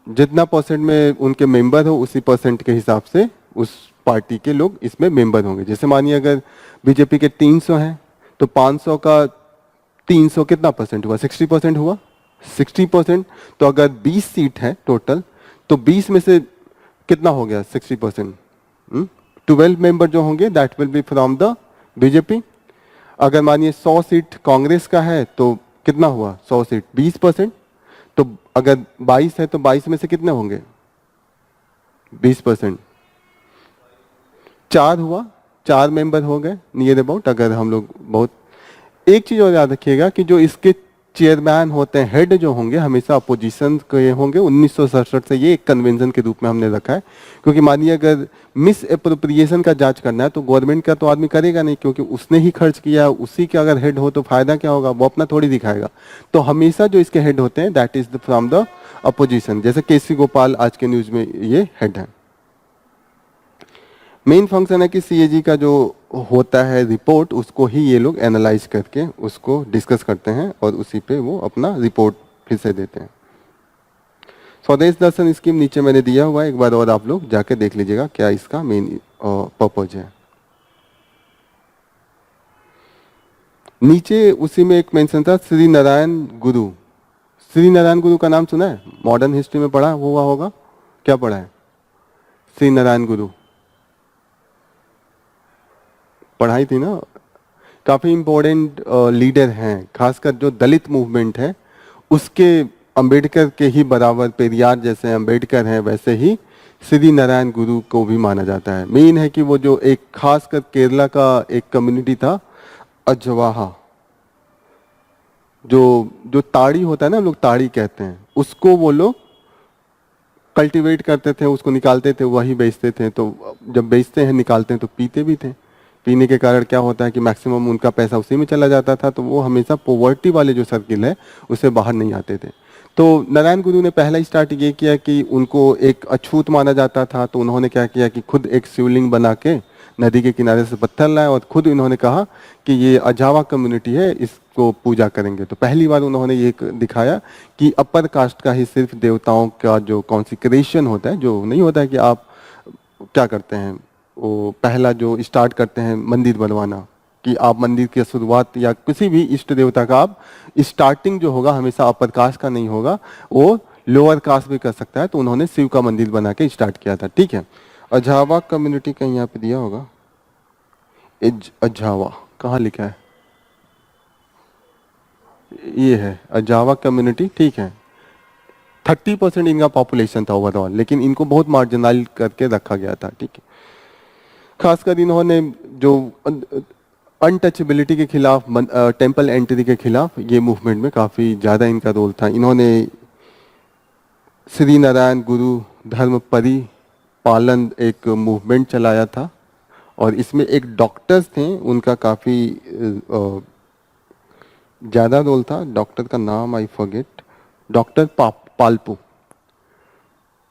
जितना परसेंट में उनके मेंबर हो उसी परसेंट के हिसाब से उस पार्टी के लोग इसमें मेंबर होंगे। जैसे मानिए अगर बीजेपी के 300 हैं तो 500 का 300 कितना परसेंट हुआ? 60% हुआ, 60%। तो अगर 20 सीट है टोटल, तो 20 में से कितना हो गया 60%? 12 मेंबर जो होंगे that will B from the BJP. अगर मानिए 100 सीट कांग्रेस का है तो कितना हुआ 100 सीट 20%। तो अगर 22 है तो 22 में से कितने होंगे 20%? 4 हुआ, 4 मेंबर हो गए नियर अबाउट। अगर हम लोग बहुत एक चीज और याद रखिएगा कि जो इसके चेयरमैन होते हैं, हेड जो होंगे, हमेशा अपोजिशन के होंगे। 1967 से ये एक कन्वेंशन के रूप में हमने रखा है, क्योंकि मानिए अगर मिस एप्रोप्रिएशन का जांच करना है तो गवर्नमेंट का तो आदमी करेगा नहीं, क्योंकि उसने ही खर्च किया, उसी के अगर हेड हो तो फायदा क्या होगा, वो अपना थोड़ी दिखाएगा। तो हमेशा जो इसके हेड होते हैं that is from the opposition. जैसे केसी गोपाल आज के न्यूज में ये हेड है। मेन फंक्शन है कि सीएजी का जो होता है रिपोर्ट, उसको ही ये लोग एनालाइज करके उसको डिस्कस करते हैं और उसी पे वो अपना रिपोर्ट फिर से देते हैं। स्वदेश दर्शन स्कीम नीचे मैंने दिया हुआ है, एक बार और आप लोग जाके देख लीजिएगा क्या इसका मेन पर्पज है। नीचे उसी में एक मेंशन था श्री नारायण गुरु। श्री नारायण गुरु का नाम सुना है? मॉडर्न हिस्ट्री में पढ़ा हुआ होगा। क्या पढ़ा है? श्री नारायण गुरु पढ़ाई थी ना। काफी इंपॉर्टेंट लीडर हैं, खासकर जो दलित मूवमेंट है उसके अंबेडकर के ही बराबर, पेरियार जैसे अंबेडकर हैं वैसे ही श्री नारायण गुरु को भी माना जाता है। मेन है कि वो जो एक खासकर केरला का एक कम्युनिटी था अजवाहा, जो ताड़ी होता है ना, हम लोग ताड़ी कहते हैं, उसको वो लोग कल्टीवेट करते थे, उसको निकालते थे, वही बेचते थे। तो जब बेचते हैं निकालते हैं तो पीते भी थे। पीने के कारण क्या होता है कि मैक्सिमम उनका पैसा उसी में चला जाता था, तो वो हमेशा पॉवर्टी वाले जो सर्किल है उससे बाहर नहीं आते थे। तो नारायण गुरु ने पहला स्टार्ट ये किया कि उनको एक अछूत माना जाता था, तो उन्होंने क्या किया कि खुद एक शिवलिंग बना के नदी के किनारे से पत्थर लाए और खुद इन्होंने कहा कि ये अजावा कम्युनिटी है, इसको पूजा करेंगे। तो पहली बार उन्होंने ये दिखाया कि अपर कास्ट का ही सिर्फ देवताओं का जो कॉन्सिक्रेशन होता है, जो नहीं होता है कि आप क्या करते हैं, वो पहला जो स्टार्ट करते हैं मंदिर बनवाना, कि आप मंदिर की शुरुआत या किसी भी इष्ट देवता का आप स्टार्टिंग जो होगा हमेशा अपर कास्ट का नहीं होगा, वो लोअर कास्ट भी कर सकता है। तो उन्होंने शिव का मंदिर बना के स्टार्ट किया था, ठीक है। अजावा कम्युनिटी कहीं यहाँ पे दिया होगा, अजावा कहाँ लिखा है, ये है अजावा कम्युनिटी, ठीक है। 30% इनका पॉपुलेशन था ओवरऑल, लेकिन इनको बहुत मार्जिनल करके रखा गया था, ठीक है। खासकर इन्होंने जो अनटचेबिलिटी के खिलाफ, टेम्पल एंट्री के खिलाफ, ये मूवमेंट में काफ़ी ज़्यादा इनका रोल था। इन्होंने श्री नारायण गुरु धर्म परिपालन एक मूवमेंट चलाया था, और इसमें एक डॉक्टर्स थे, उनका काफ़ी ज़्यादा रोल था। डॉक्टर का नाम आई फॉरगेट, डॉक्टर पालपू,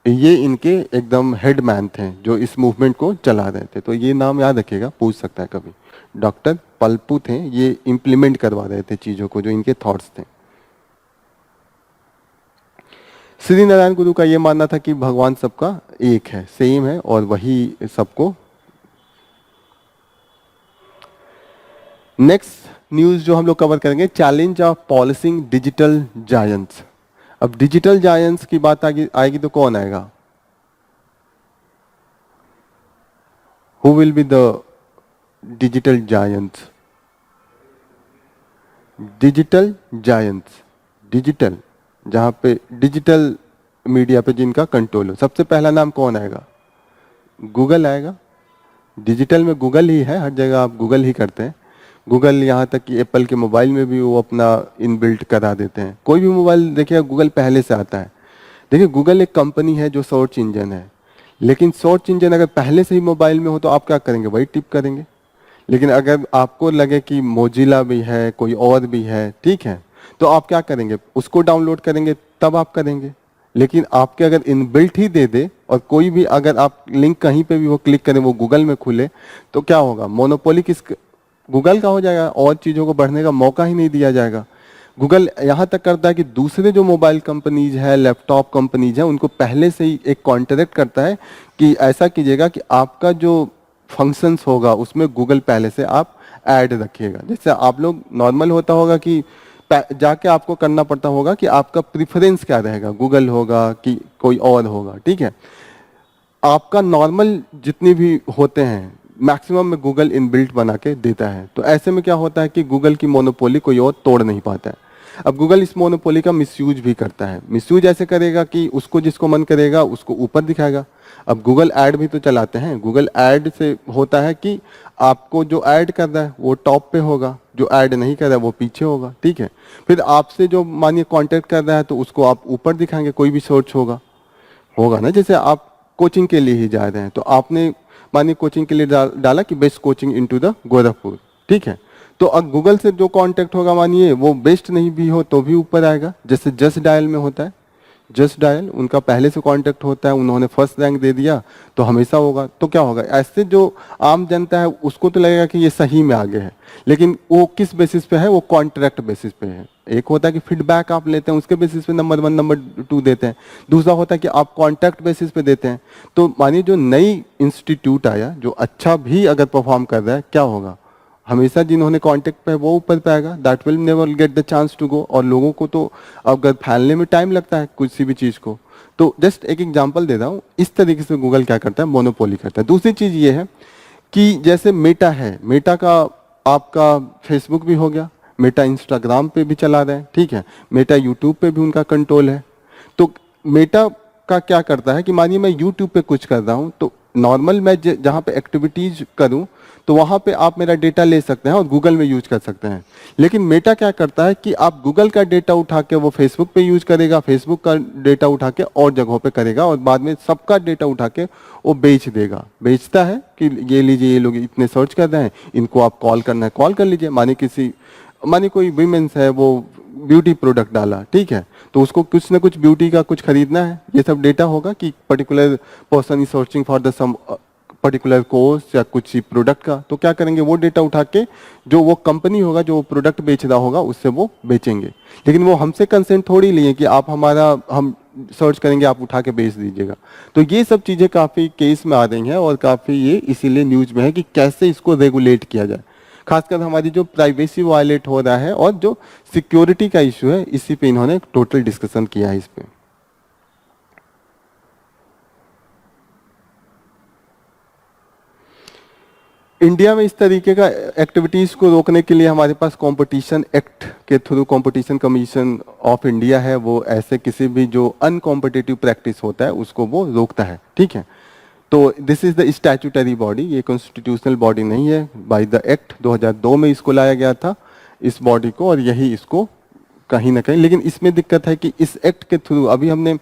ये इनके एकदम हेडमैन थे जो इस मूवमेंट को चला रहे थे। तो ये नाम याद रखिएगा, पूछ सकता है कभी। डॉक्टर पल्पू थे, ये इम्प्लीमेंट करवा रहे थे चीज़ों को, जो इनके थॉट्स थे। श्री नारायण गुरु का ये मानना था कि भगवान सबका एक है, सेम है, और वही सबको। नेक्स्ट न्यूज़ जो हम लोग कवर करेंगे, challenge of policing digital giants. अब डिजिटल जायंट्स की बात आएगी तो कौन आएगा? Who will be the digital giants? Digital giants, digital जहां पे डिजिटल मीडिया पे जिनका कंट्रोल हो, सबसे पहला नाम कौन आएगा? गूगल आएगा। डिजिटल में गूगल ही है, हर जगह आप गूगल ही करते हैं। गूगल, यहाँ तक कि एप्पल के मोबाइल में भी वो अपना इनबिल्ट करा देते हैं। कोई भी मोबाइल देखिए गूगल पहले से आता है। देखिए गूगल एक कंपनी है जो सर्च इंजन है, लेकिन सर्च इंजन अगर पहले से ही मोबाइल में हो तो आप क्या करेंगे? वही टिप करेंगे। लेकिन अगर आपको लगे कि मोजिला भी है, कोई और भी है, ठीक है, तो आप क्या करेंगे? उसको डाउनलोड करेंगे, तब आप करेंगे। लेकिन आपके अगर इनबिल्ट ही दे दे और कोई भी अगर आप लिंक कहीं पे भी वो क्लिक करें वो गूगल में खुले, तो क्या होगा? मोनोपोली किस गूगल का हो जाएगा, और चीज़ों को बढ़ने का मौका ही नहीं दिया जाएगा। गूगल यहाँ तक करता है कि दूसरे जो मोबाइल कंपनीज है, लैपटॉप कंपनीज है, उनको पहले से ही एक कॉन्ट्रैक्ट करता है कि ऐसा कीजिएगा कि आपका जो फंक्शंस होगा उसमें गूगल पहले से आप ऐड रखिएगा। जैसे आप लोग नॉर्मल होता होगा कि जाके आपको करना पड़ता होगा कि आपका प्रिफरेंस क्या रहेगा, गूगल होगा कि कोई और होगा, ठीक है। आपका नॉर्मल जितनी भी होते हैं मैक्सिमम में गूगल इनबिल्ट बना के देता है। तो ऐसे में क्या होता है कि गूगल की मोनोपोली कोई और तोड़ नहीं पाता है। अब गूगल इस मोनोपोली का मिसयूज भी करता है। मिसयूज ऐसे करेगा कि उसको जिसको मन करेगा उसको ऊपर दिखाएगा। अब गूगल ऐड भी तो चलाते हैं। गूगल ऐड से होता है कि आपको जो ऐड कर रहा है वो टॉप पे होगा, जो ऐड नहीं कर रहा है वो पीछे होगा, ठीक है। फिर आपसे जो मानिए कॉन्टेक्ट कर रहा है तो उसको आप ऊपर दिखाएंगे, कोई भी सर्च होगा ना। जैसे आप कोचिंग के लिए ही जा रहे हैं तो आपने मानिए कोचिंग के लिए डाला कि best coaching into the Gorakhpur, ठीक है। तो अब गूगल से जो कांटेक्ट होगा मानिए वो बेस्ट नहीं भी हो तो भी ऊपर आएगा। जैसे जस्ट डायल में होता है, जस्ट डायल उनका पहले से कांटेक्ट होता है, उन्होंने फर्स्ट रैंक दे दिया तो हमेशा होगा। तो क्या होगा? ऐसे जो आम जनता है उसको तो लगेगा कि ये सही में आगे है, लेकिन वो किस बेसिस पे है? वो कॉन्ट्रैक्ट बेसिस पे है। एक होता है कि फीडबैक आप लेते हैं, उसके बेसिस पे नंबर 1 नंबर 2 देते हैं। दूसरा होता है कि आप कॉन्ट्रैक्ट बेसिस पे देते हैं। तो मानिए जो नई इंस्टीट्यूट आया जो अच्छा भी अगर परफॉर्म कर रहा है, क्या होगा? हमेशा जिन्होंने कांटेक्ट पे वो ऊपर पे आएगा, that will never get the chance to go. और लोगों को तो अगर फैलने में टाइम लगता है किसी भी चीज़ को। तो जस्ट एक एग्जांपल दे रहा हूँ, इस तरीके से गूगल क्या करता है? मोनोपोली करता है। दूसरी चीज़ ये है कि जैसे मेटा है, मेटा का आपका फेसबुक भी हो गया, मेटा इंस्टाग्राम पे भी चला रहे हैं, ठीक है, मेटा यूट्यूब पे भी उनका कंट्रोल है। तो मेटा का क्या करता है कि मानिए मैं यूट्यूब पे कुछ कर रहा हूँ तो नॉर्मल मैं जहाँ पे एक्टिविटीज करूँ तो वहाँ पे आप मेरा डेटा ले सकते हैं और गूगल में यूज कर सकते हैं। लेकिन मेटा क्या करता है कि आप गूगल का डेटा उठा के वो फेसबुक पे यूज करेगा, फेसबुक का डेटा उठा के और जगहों पे करेगा और बाद में सबका डेटा उठा के वो बेच देगा। बेचता है कि ये लीजिए, ये लोग इतने सर्च कर रहे हैं, इनको आप कॉल करना है कॉल कर लीजिए। माने किसी मानी कोई विमेंस है, वो ब्यूटी प्रोडक्ट डाला, ठीक है, तो उसको कुछ ना कुछ ब्यूटी का कुछ खरीदना है, ये सब डेटा होगा कि particular person is searching for the some particular course या कुछ प्रोडक्ट का, तो क्या करेंगे, वो डेटा उठा के जो वो कंपनी होगा जो प्रोडक्ट बेच रहा होगा उससे वो बेचेंगे। लेकिन वो हमसे कंसेंट थोड़ी लिए कि आप हमारा, हम सर्च करेंगे आप उठा के बेच दीजिएगा। तो ये सब चीज़ें काफ़ी केस में आ रही हैं और काफ़ी ये इसीलिए न्यूज में है कि कैसे इसको रेगुलेट किया जाए। खासकर हमारी जो प्राइवेसी वायलेट हो रहा है और जो सिक्योरिटी का इशू है, इसी पे इन्होंने टोटल डिस्कशन किया है इस पे। इंडिया में इस तरीके का एक्टिविटीज को रोकने के लिए हमारे पास कंपटीशन एक्ट के through competition commission of India है, वो ऐसे किसी भी जो अनकॉम्पिटिटिव प्रैक्टिस होता है उसको वो रोकता है, ठीक है। तो this is the statutory body, ये कॉन्स्टिट्यूशनल बॉडी नहीं है, बाय द एक्ट 2002 में इसको लाया गया था इस बॉडी को, और यही इसको कहीं ना कहीं, लेकिन इसमें दिक्कत है कि इस एक्ट के थ्रू अभी हमने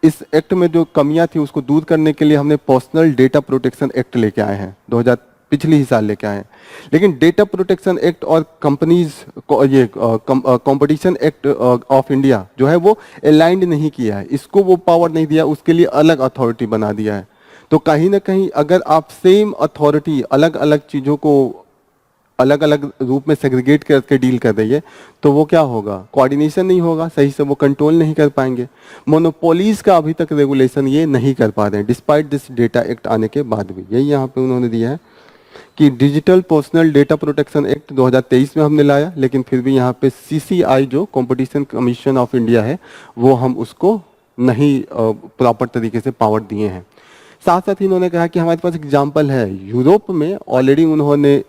इस एक्ट में जो कमियां थी उसको दूर करने के लिए हमने पर्सनल डेटा प्रोटेक्शन एक्ट लेके आए हैं, 2000 पिछले ही साल लेके आए हैं। लेकिन डेटा प्रोटेक्शन एक्ट और कंपनीज ये कंपटीशन एक्ट ऑफ इंडिया जो है वो अलाइंड नहीं किया है, इसको वो पावर नहीं दिया, उसके लिए अलग अथॉरिटी बना दिया है। तो कहीं ना कहीं अगर आप सेम अथॉरिटी अलग अलग चीजों को अलग अलग रूप में सेग्रीगेट करके डील कर रही है, तो वो क्या होगा, कोऑर्डिनेशन नहीं होगा, सही से वो कंट्रोल नहीं कर पाएंगे। मोनोपोलीज का अभी तक रेगुलेशन ये नहीं कर पा रहे हैं डिस्पाइट दिस डेटा एक्ट आने के बाद भी। यही यहाँ पे उन्होंने दिया है कि digital personal data protection act 2023 में हमने लाया, लेकिन फिर भी यहाँ पे सीसीआई जो कंपटीशन कमीशन ऑफ इंडिया है वो हम उसको नहीं प्रॉपर तरीके से पावर दिए हैं। साथ साथ ही इन्होंने कहा कि हमारे पास एग्जाम्पल है, यूरोप में ऑलरेडी उन्होंने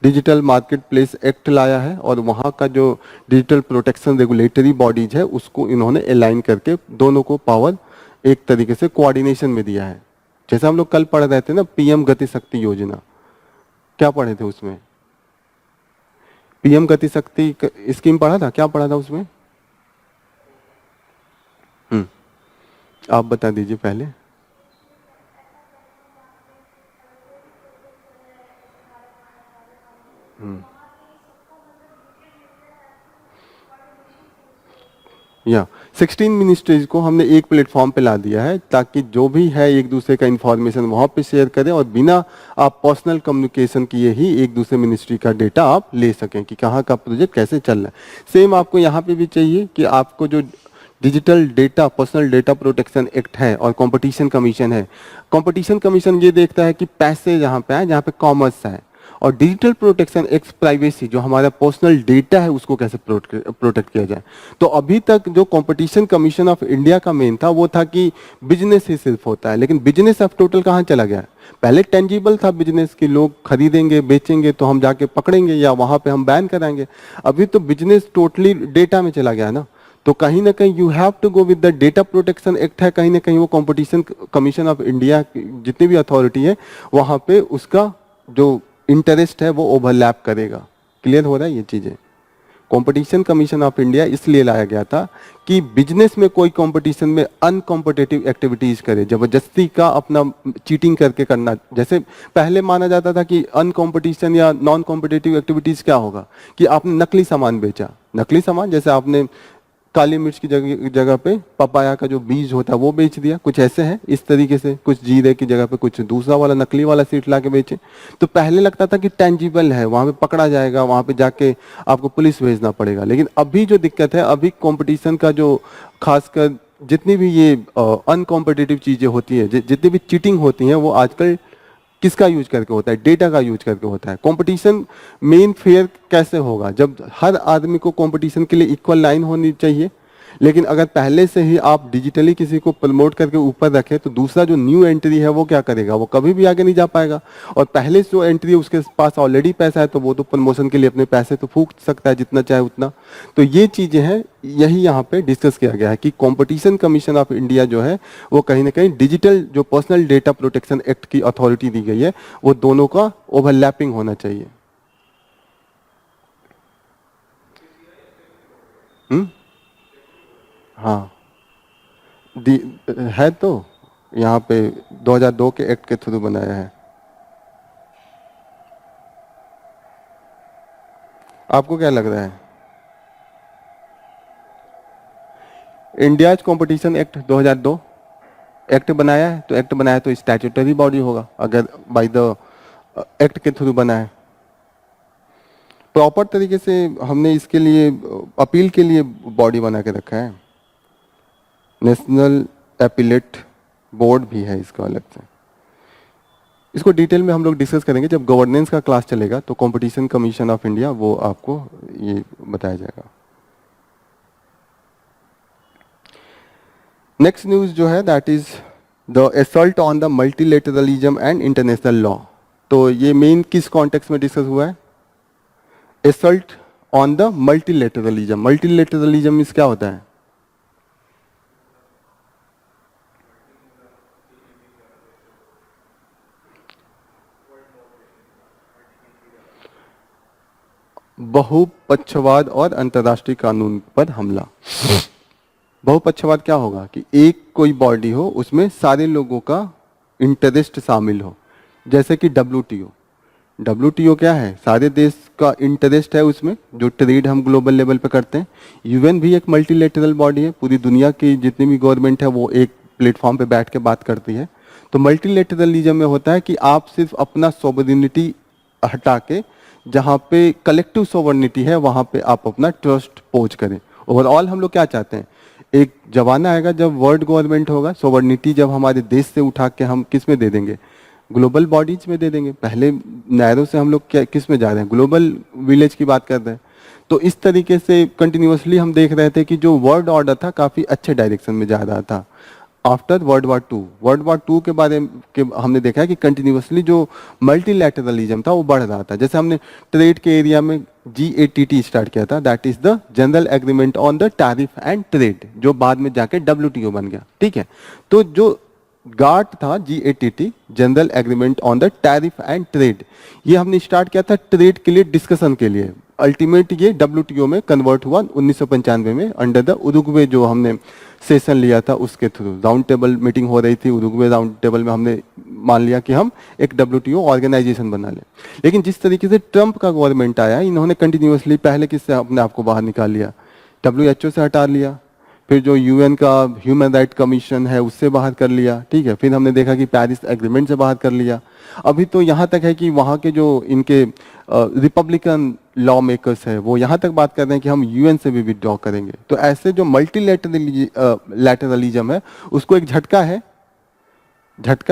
डिजिटल मार्केट प्लेस एक्ट लाया है और वहाँ का जो डिजिटल प्रोटेक्शन रेगुलेटरी बॉडीज है उसको इन्होंने अलाइन करके दोनों को पावर एक तरीके से कोऑर्डिनेशन में दिया है। जैसे हम लोग कल पढ़ रहे थे ना पीएम गति शक्ति योजना, क्या पढ़े थे उसमें, पीएम गति शक्ति स्कीम पढ़ा था, क्या पढ़ा था उसमें? आप बता दीजिए पहले। या 16 मिनिस्ट्रीज को हमने एक प्लेटफॉर्म पे ला दिया है ताकि जो भी है एक दूसरे का इंफॉर्मेशन वहां पे शेयर करें और बिना आप पर्सनल कम्युनिकेशन किए ही एक दूसरे मिनिस्ट्री का डेटा आप ले सकें कि कहाँ का प्रोजेक्ट कैसे चल रहा है। सेम आपको यहाँ पे भी चाहिए कि आपको जो digital data personal data protection act है और कंपटीशन कमीशन है, कंपटीशन कमीशन ये देखता है कि पैसे जहाँ पे है, जहाँ पे कॉमर्स है, और डिजिटल प्रोटेक्शन एक्ट प्राइवेसी जो हमारा पर्सनल डेटा है उसको कैसे प्रोटेक्ट किया जाए। तो अभी तक जो कंपटीशन कमीशन ऑफ इंडिया का मेन था वो था कि बिजनेस ही सिर्फ होता है, लेकिन बिजनेस अब टोटल कहाँ चला गया? पहले टेंजिबल था बिजनेस की, लोग खरीदेंगे बेचेंगे तो हम जाके पकड़ेंगे या वहां पे हम बैन कराएंगे। अभी तो बिजनेस टोटली डेटा में चला गया ना, तो कहीं ना कहीं you have to go with the data protection act है, कहीं ना कहीं वो कंपटीशन कमीशन ऑफ इंडिया जितनी भी अथॉरिटी है वहां पे उसका जो इंटरेस्ट है वो ओवरलैप करेगा। क्लियर हो रहा है ये चीजें? कंपटीशन कमीशन ऑफ इंडिया इसलिए लाया गया था कि बिजनेस में कोई कंपटीशन में अनकॉम्पिटिटिव एक्टिविटीज करे, जबरदस्ती का अपना चीटिंग करके करना। जैसे पहले माना जाता था कि अनकॉम्पिटिशन या नॉन कॉम्पिटिटिव एक्टिविटीज क्या होगा कि आपने नकली सामान बेचा, नकली सामान जैसे आपने काली मिर्च की जगह पे पपाया का जो बीज होता है वो बेच दिया, कुछ ऐसे है इस तरीके से, कुछ जीरे की जगह पे कुछ दूसरा वाला नकली वाला सीट ला के बेचे। तो पहले लगता था कि टेंजिबल है, वहां पे पकड़ा जाएगा, वहां पे जाके आपको पुलिस भेजना पड़ेगा। लेकिन अभी जो दिक्कत है, अभी कंपटीशन का जो खासकर जितनी भी ये अनकॉम्पिटिटिव चीजें होती है, जितनी भी चीटिंग होती है वो आजकल किसका यूज करके होता है? डेटा का यूज करके होता है। कंपटीशन मेन फेयर कैसे होगा? जब हर आदमी को कंपटीशन के लिए इक्वल लाइन होनी चाहिए, लेकिन अगर पहले से ही आप डिजिटली किसी को प्रमोट करके ऊपर रखें तो दूसरा जो न्यू एंट्री है वो क्या करेगा? वो कभी भी आगे नहीं जा पाएगा। और पहले जो एंट्री है उसके पास ऑलरेडी पैसा है तो वो तो प्रमोशन के लिए अपने पैसे तो फूंक सकता है जितना चाहे उतना। तो ये चीजें हैं, यही यहाँ पे डिस्कस किया गया है कि कंपटीशन कमीशन ऑफ इंडिया जो है वो कहीं ना कहीं डिजिटल जो पर्सनल डेटा प्रोटेक्शन एक्ट की अथॉरिटी दी गई है वो दोनों का ओवरलैपिंग होना चाहिए। हाँ है तो यहाँ पे 2002 के एक्ट के थ्रू बनाया है। आपको क्या लग रहा है? इंडियाज कंपटीशन एक्ट 2002 एक्ट बनाया है, तो एक्ट बनाया तो स्टैट्यूटरी बॉडी होगा अगर बाय द एक्ट के थ्रू बना है। प्रॉपर तरीके से हमने इसके लिए अपील के लिए बॉडी बना के रखा है, नेशनल अपीलेट बोर्ड भी है इसका अलग से। इसको डिटेल में हम लोग डिस्कस करेंगे जब गवर्नेंस का क्लास चलेगा, तो कंपटीशन कमीशन ऑफ इंडिया वो आपको ये बताया जाएगा। नेक्स्ट न्यूज जो है that is the assault on the multilateralism and international law. तो ये मेन किस कॉन्टेक्स्ट में डिस्कस हुआ है? Assault on the multilateralism. Multilateralism means क्या होता है? बहुपक्षवाद और अंतर्राष्ट्रीय कानून पर हमला। बहुपक्षवाद क्या होगा कि एक कोई बॉडी हो उसमें सारे लोगों का इंटरेस्ट शामिल हो, जैसे कि डब्ल्यूटीओ। डब्ल्यूटीओ क्या है? सारे देश का इंटरेस्ट है उसमें, जो ट्रेड हम ग्लोबल लेवल पे करते हैं। यूएन भी एक मल्टीलेटरल बॉडी है, पूरी दुनिया की जितनी भी गवर्नमेंट है वो एक प्लेटफॉर्म पे बैठ के बात करती है। तो मल्टीलेटरलिज्म में होता है कि आप सिर्फ अपना सोवरेनिटी हटा के जहाँ पे कलेक्टिव सोवरेनिटी है वहाँ पे आप अपना ट्रस्ट पोज करें। ओवरऑल हम लोग क्या चाहते हैं? एक जमाना आएगा जब वर्ल्ड गवर्नमेंट होगा, सोवरेनिटी जब हमारे देश से उठा के हम किस में दे देंगे? ग्लोबल बॉडीज में दे देंगे। पहले नैरो से हम लोग क्या किस में जा रहे हैं? ग्लोबल विलेज की बात कर रहे हैं। तो इस तरीके से कंटिन्यूअसली हम देख रहे थे कि जो वर्ल्ड ऑर्डर था काफ़ी अच्छे डायरेक्शन में जा रहा था। आफ्टर वर्ल्ड वार टू के बारे में हमने देखा है कि कंटिन्यूअसली जो मल्टीलैटरलिज्म था वो बढ़ रहा था। जैसे हमने ट्रेड के एरिया में GATT स्टार्ट किया था, that is the general agreement on the tariff and trade, जो बाद में जाके WTO बन गया। ठीक है, तो जो गार्ट था GATT, general agreement on the tariff and trade, ये हमने स्टार्ट किया था ट्रेड के लिए, डिस्कशन के लिए। अल्टीमेट ये WTO में कन्वर्ट हुआ 1995 में अंडर द उरुग्वे, जो हमने सेशन लिया था उसके थ्रू। राउंड टेबल मीटिंग हो रही थी उरुग्वे राउंड टेबल में, हमने मान लिया कि हम एक WTO ऑर्गेनाइजेशन बना लें। लेकिन जिस तरीके से ट्रंप का गवर्नमेंट आया, इन्होंने कंटिन्यूअसली पहले किससे अपने आप को बाहर निकाल लिया? WHO से हटा लिया, फिर जो UN का ह्यूमन राइट कमीशन है उससे बाहर कर लिया। ठीक है, फिर हमने देखा कि पेरिस एग्रीमेंट से बाहर कर लिया। अभी तो यहाँ तक है कि वहाँ के जो इनके रिपब्लिकन लॉ मेकर्स है वो यहाँ तक बात कर रहे हैं कि हम UN से भी विड्रॉ करेंगे। तो ऐसे जो मल्टीलैटरलिज्म है उसको एक झटका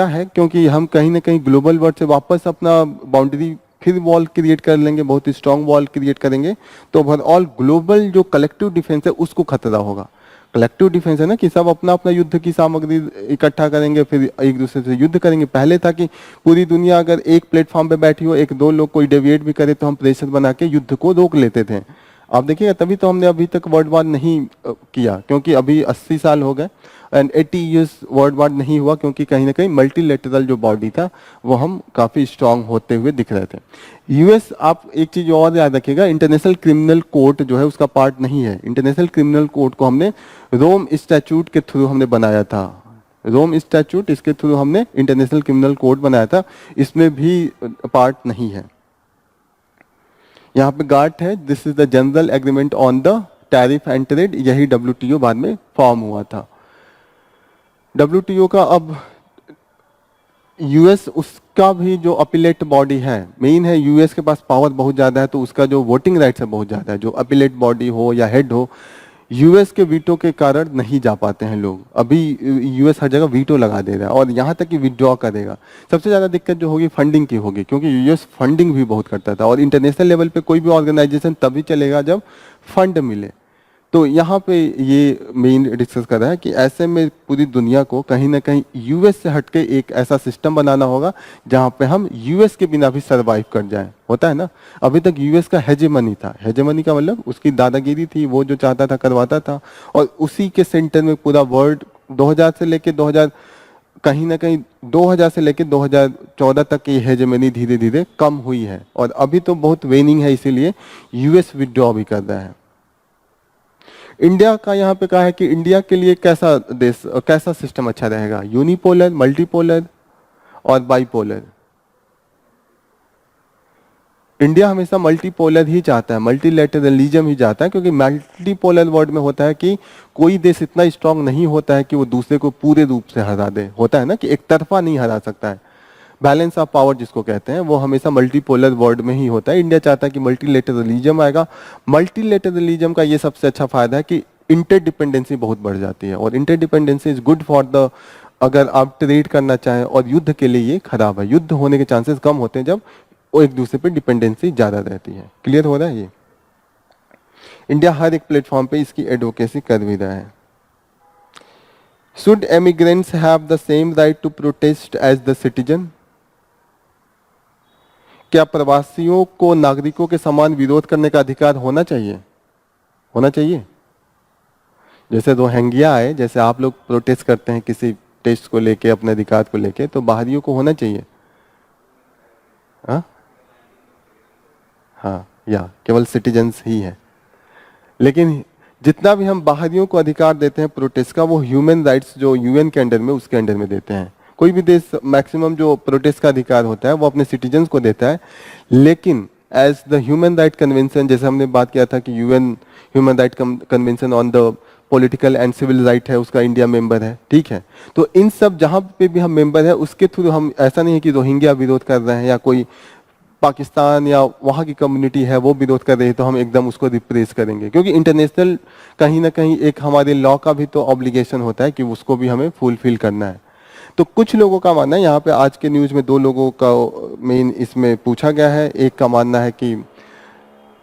है, क्योंकि हम कहीं ना कहीं ग्लोबल वर्ल्ड से वापस अपना बाउंड्री फिर वॉल क्रिएट कर लेंगे, बहुत ही स्ट्रांग वॉल क्रिएट करेंगे, तो ओवरऑल ग्लोबल जो कलेक्टिव डिफेंस है उसको खतरा होगा। कलेक्टिव डिफेंस है ना कि सब अपना अपना युद्ध की सामग्री इकट्ठा करेंगे, फिर एक दूसरे से युद्ध करेंगे। पहले था कि पूरी दुनिया अगर एक प्लेटफॉर्म पे बैठी हो, एक दो लोग कोई डेविएट भी करे तो हम प्रेशर बना के युद्ध को रोक लेते थे। आप देखिएगा, तभी तो हमने अभी तक वर्ल्ड वार नहीं किया, क्योंकि अभी 80 साल हो गए एंड 80 ईयर्स वर्ल्ड वार नहीं हुआ, क्योंकि कहीं ना कहीं मल्टीलेटरल जो बॉडी था वो हम काफ़ी स्ट्रांग होते हुए दिख रहे थे। US, आप एक चीज़ और याद रखिएगा, इंटरनेशनल क्रिमिनल कोर्ट जो है उसका पार्ट नहीं है। इंटरनेशनल क्रिमिनल कोर्ट को हमने रोम स्टैट्यूट के थ्रू हमने बनाया था। रोम स्टैट्यूट, इसके थ्रू हमने इंटरनेशनल क्रिमिनल कोर्ट बनाया था, इसमें भी पार्ट नहीं है। यहाँ पे गार्ट है, this is the general agreement on the tariff and trade, यही WTO बाद में फॉर्म हुआ था। WTO का अब US, उसका भी जो अपीलेट बॉडी है, मेन है US के पास पावर बहुत ज़्यादा है, तो उसका जो वोटिंग राइट्स है बहुत ज़्यादा है। जो अपीलेट बॉडी हो या हेड हो, US के वीटो के कारण नहीं जा पाते हैं लोग। अभी US हर जगह वीटो लगा दे रहा है और यहाँ तक कि विड्रॉ करेगा। सबसे ज़्यादा दिक्कत जो होगी फंडिंग की होगी, क्योंकि US फंडिंग भी बहुत करता था, और इंटरनेशनल लेवल पे कोई भी ऑर्गेनाइजेशन तभी चलेगा जब फंड मिले। तो यहाँ पे ये मेन डिस्कस कर रहा है कि ऐसे में पूरी दुनिया को कहीं ना कहीं US से हटके एक ऐसा सिस्टम बनाना होगा जहाँ पे हम US के बिना भी सरवाइव कर जाएं। होता है ना, अभी तक US का हेजेमनी था। हेजेमनी का मतलब उसकी दादागिरी थी, वो जो चाहता था करवाता था, और उसी के सेंटर में पूरा वर्ल्ड 2000 से लेके 2000 कहीं ना कहीं 2000 से लेके 2014 तक ये हेजेमनी धीरे धीरे कम हुई है, और अभी तो बहुत वेनिंग है, इसीलिए US विड्रॉ भी कर रहा है। इंडिया का यहाँ पे कहा है कि इंडिया के लिए कैसा देश, कैसा सिस्टम अच्छा रहेगा? यूनिपोलर, मल्टीपोलर और बाइपोलर। इंडिया हमेशा मल्टीपोलर ही चाहता है, मल्टीलैटरलिज्म ही चाहता है, क्योंकि मल्टीपोलर वर्ल्ड में होता है कि कोई देश इतना स्ट्रांग नहीं होता है कि वो दूसरे को पूरे रूप से हरा दे। होता है ना कि एक तरफा नहीं हरा सकता है, बैलेंस ऑफ पावर जिसको कहते हैं, वो हमेशा मल्टीपोलर वर्ल्ड में ही होता है। इंडिया चाहता है कि मल्टीलैटरलिज्म आएगा। मल्टीलैटरलिज्म का ये सबसे अच्छा फायदा है कि इंटरडिपेंडेंसी बहुत बढ़ जाती है, और interdependency is good for the, अगर आप ट्रेड करना चाहें, और युद्ध के लिए ये खराब है। युद्ध होने के चांसेस कम होते हैं जब वो एक दूसरे पे डिपेंडेंसी ज्यादा रहती है। क्लियर हो रहा है ये? इंडिया हर एक प्लेटफॉर्म पे इसकी एडवोकेसी कर भी रहा है। Should emigrants have the same right to protest as the citizen? क्या प्रवासियों को नागरिकों के समान विरोध करने का अधिकार होना चाहिए? होना चाहिए। जैसे रोहिंग्या आए, जैसे आप लोग प्रोटेस्ट करते हैं किसी टेस्ट को लेके, अपने अधिकार को लेके, तो बाहरियों को होना चाहिए। हाँ, या केवल सिटीजन्स ही है। लेकिन जितना भी हम बाहरियों को अधिकार देते हैं प्रोटेस्ट का, वो ह्यूमन राइट्स जो यूएन के अंडर में, उसके अंडर में देते हैं। कोई भी देश मैक्सिमम जो प्रोटेस्ट का अधिकार होता है वो अपने सिटीजन्स को देता है। लेकिन as the human right convention, जैसे हमने बात किया था कि UN human right convention on the political and civil right है, उसका इंडिया मेंबर है, ठीक है। तो इन सब जहां पे भी हम मेंबर है, उसके थ्रू हम, ऐसा नहीं है कि रोहिंग्या विरोध कर रहे हैं या कोई पाकिस्तान या वहाँ की कम्युनिटी है वो विरोध कर रही है तो हम एकदम उसको रिप्रेस करेंगे, क्योंकि इंटरनेशनल कहीं ना कहीं एक हमारे लॉ का भी तो ऑब्लिगेशन होता है कि उसको भी हमें फुलफिल करना है। तो कुछ लोगों का मानना है, यहाँ पे आज के न्यूज में 2 लोगों का मेन इसमें पूछा गया है। एक का मानना है कि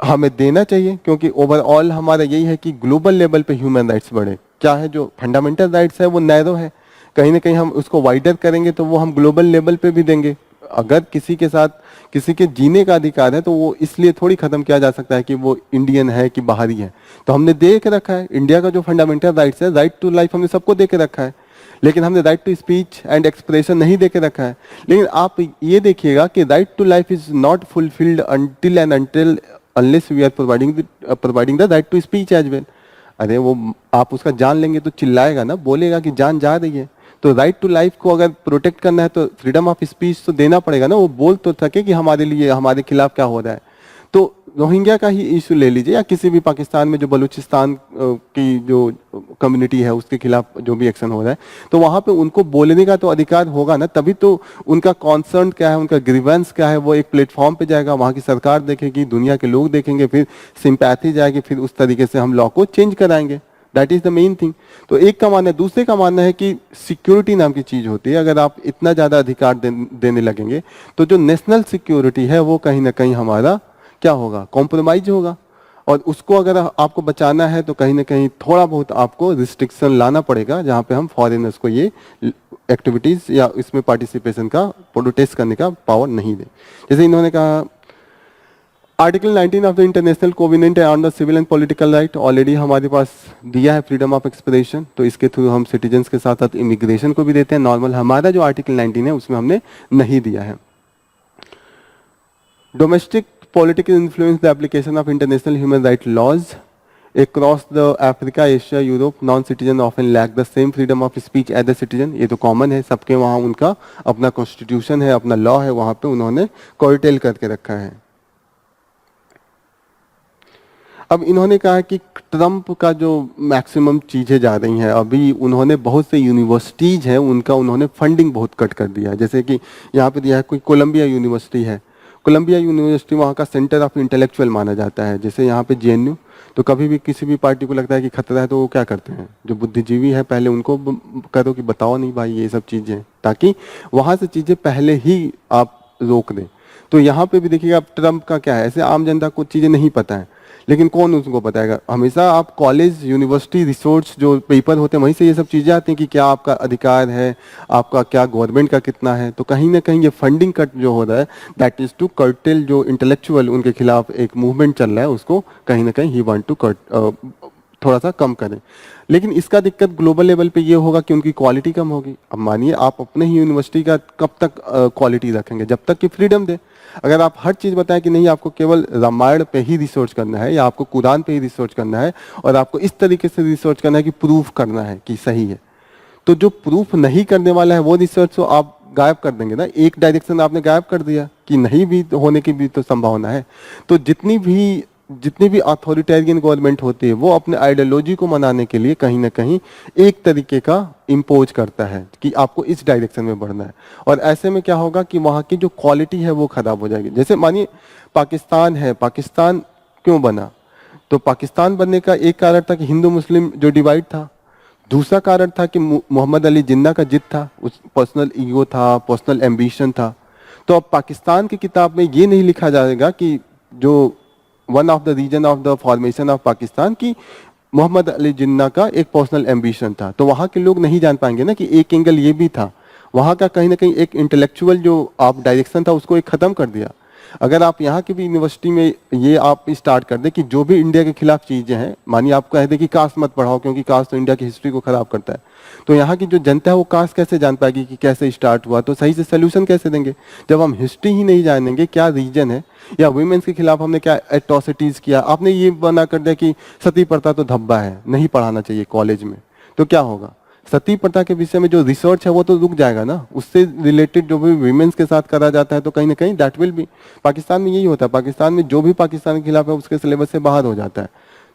हमें देना चाहिए, क्योंकि ओवरऑल हमारा यही है कि ग्लोबल लेवल पे ह्यूमन राइट्स बढ़े। क्या है, जो फंडामेंटल राइट्स है वो नैरो है, कहीं ना कहीं हम उसको वाइडर करेंगे तो वो हम ग्लोबल लेवल पे भी देंगे। अगर किसी के साथ किसी के जीने का अधिकार है तो वो इसलिए थोड़ी खत्म किया जा सकता है कि वो इंडियन है कि बाहरी है। तो हमने दे के रखा है, इंडिया का जो फंडामेंटल राइट्स है, राइट टू लाइफ हमने सबको दे के रखा है, लेकिन हमने right to speech and expression नहीं दे के रखा है। लेकिन आप ये देखिएगा कि right to life is not fulfilled until and until unless we are providing the right to speech as well. अरे वो आप उसका जान लेंगे तो चिल्लाएगा ना, बोलेगा कि जान जा रही है। तो राइट टू लाइफ को अगर प्रोटेक्ट करना है तो फ्रीडम ऑफ स्पीच तो देना पड़ेगा ना, वो बोल तो सके कि हमारे लिए, हमारे खिलाफ क्या हो रहा है। तो रोहिंग्या का ही इशू ले लीजिए, या किसी भी पाकिस्तान में जो बलूचिस्तान की जो कम्युनिटी है उसके खिलाफ जो भी एक्शन हो रहा है, तो वहाँ पे उनको बोलने का तो अधिकार होगा ना, तभी तो उनका कॉन्सर्न क्या है, उनका ग्रीवेंस क्या है, वो एक प्लेटफॉर्म पे जाएगा, वहाँ की सरकार देखेगी, दुनिया के लोग देखेंगे, फिर सिंपैथी जाएगी, फिर उस तरीके से हम लॉ को चेंज कराएंगे। That is the main thing. तो एक का मानना है। दूसरे का मानना है कि सिक्योरिटी नाम की चीज होती है, अगर आप इतना ज्यादा अधिकार देने लगेंगे तो जो नेशनल सिक्योरिटी है वो कहीं ना कहीं हमारा क्या होगा, कॉम्प्रोमाइज होगा। और उसको अगर आपको बचाना है तो कहीं ना कहीं थोड़ा बहुत आपको रिस्ट्रिक्शन लाना पड़ेगा, जहां पे हम फॉरेनर्स को ये एक्टिविटीज या इसमें पार्टिसिपेशन का, प्रोटेस्ट करने का पावर नहीं दे। जैसे इन्होंने कहा article 19 of the international covenant on the civil and political right already हमारे पास दिया है, फ्रीडम ऑफ एक्सप्रेशन। तो इसके थ्रू हम सिटीजन्स के साथ साथ इमिग्रेशन को भी देते हैं। नॉर्मल हमारा जो आर्टिकल 19 है उसमें हमने नहीं दिया है। Domestic political influence the application of international human right laws across the Africa, Asia, Europe, non-citizen often lack the same freedom of speech as the citizen। ये तो कॉमन है सबके, वहाँ उनका अपना कॉन्स्टिट्यूशन है, अपना लॉ है, वहाँ पे उन्होंने कर्टेल करके रखा है। अब इन्होंने कहा कि ट्रंप का जो मैक्सिमम चीजें जा रही हैं, अभी उन्होंने बहुत से यूनिवर्सिटीज हैं उनका उन्होंने फंडिंग बहुत कट कर दिया है। जैसे कि यहाँ पे दिया है, कोई कोलंबिया यूनिवर्सिटी है, कोलंबिया यूनिवर्सिटी वहाँ का सेंटर ऑफ इंटेलेक्चुअल माना जाता है। जैसे यहाँ पे जेएनयू, तो कभी भी किसी भी पार्टी को लगता है कि खतरा है तो वो क्या करते हैं, जो बुद्धिजीवी है पहले उनको करो कि बताओ नहीं भाई ये सब चीजें, ताकि वहां से चीजें पहले ही आप रोक दें। तो यहाँ पे भी देखिएगा अब ट्रंप का क्या है, ऐसे आम जनता को चीजें नहीं पता है, लेकिन कौन उसको बताएगा। हमेशा आप कॉलेज, यूनिवर्सिटी, रिसोर्स जो पेपर होते हैं वहीं से ये सब चीजें आती हैं कि क्या आपका अधिकार है, आपका क्या गवर्नमेंट का कितना है। तो कहीं ना कहीं ये फंडिंग कट जो हो रहा है, दैट इज टू कर्टेल जो इंटेलेक्चुअल उनके खिलाफ एक मूवमेंट चल रहा है, उसको कहीं ना कहीं ही वांट टू थोड़ा सा कम करें। लेकिन इसका दिक्कत ग्लोबल लेवल पे ये होगा कि उनकी क्वालिटी कम होगी। अब मानिए आप अपने ही यूनिवर्सिटी का कब तक क्वालिटी रखेंगे, जब तक कि फ्रीडम दे। अगर आप हर चीज बताएं कि नहीं आपको केवल रामायण पे ही रिसर्च करना है या आपको कुरान पे ही रिसर्च करना है और आपको इस तरीके से रिसर्च करना है कि प्रूफ करना है कि सही है, तो जो प्रूफ नहीं करने वाला है वो रिसर्च तो आप गायब कर देंगे ना, एक डायरेक्शन आपने गायब कर दिया कि नहीं भी होने की भी तो संभावना है। तो जितनी भी अथॉरिटेरियन गवर्नमेंट होती है वो अपने आइडियोलॉजी को मनाने के लिए कहीं ना कहीं एक तरीके का इम्पोज करता है कि आपको इस डायरेक्शन में बढ़ना है। और ऐसे में क्या होगा कि वहाँ की जो क्वालिटी है वो खराब हो जाएगी। जैसे मानिए पाकिस्तान है, पाकिस्तान क्यों बना? तो पाकिस्तान बनने का एक कारण था कि हिंदू मुस्लिम जो डिवाइड था, दूसरा कारण था कि मोहम्मद अली जिन्ना का जिद था, उस पर्सनल ईगो था, पर्सनल एम्बिशन था। तो अब पाकिस्तान की किताब में ये नहीं लिखा जाएगा कि जो one of the reason of the formation of Pakistan की मोहम्मद अली जिन्ना का एक पर्सनल एम्बिशन था। तो वहाँ के लोग नहीं जान पाएंगे ना कि एक एंगल ये भी था। वहाँ का कहीं ना कहीं एक इंटेलेक्चुअल जो आप डायरेक्शन था उसको एक खत्म कर दिया। अगर आप यहाँ की भी यूनिवर्सिटी में ये आप स्टार्ट कर दे कि जो भी इंडिया के खिलाफ चीजें हैं, मानिए आप कह दे कि कास्ट मत पढ़ाओ क्योंकि कास्ट तो इंडिया की हिस्ट्री को खराब करता है, तो यहाँ की जो जनता है वो कास्ट कैसे जान पाएगी कि कैसे स्टार्ट हुआ? तो सही से सोल्यूशन कैसे देंगे जब हम हिस्ट्री ही नहीं जानेंगे क्या रीजन है, या वुमेन्स के खिलाफ हमने क्या एट्रोसिटीज किया। आपने ये बना कर दिया कि सती प्रथा तो धब्बा है, नहीं पढ़ाना चाहिए कॉलेज में, तो क्या होगा? सती प्रथा के विषय में जो रिसर्च है वो तो रुक जाएगा ना। उससे रिलेटेड जो भी विमेंस के साथ करा जाता है तो कहीं ना कहीं दैट विल भी, पाकिस्तान में यही होता है, पाकिस्तान में जो भी पाकिस्तान के खिलाफ है उसके सिलेबस से बाहर हो जाता है।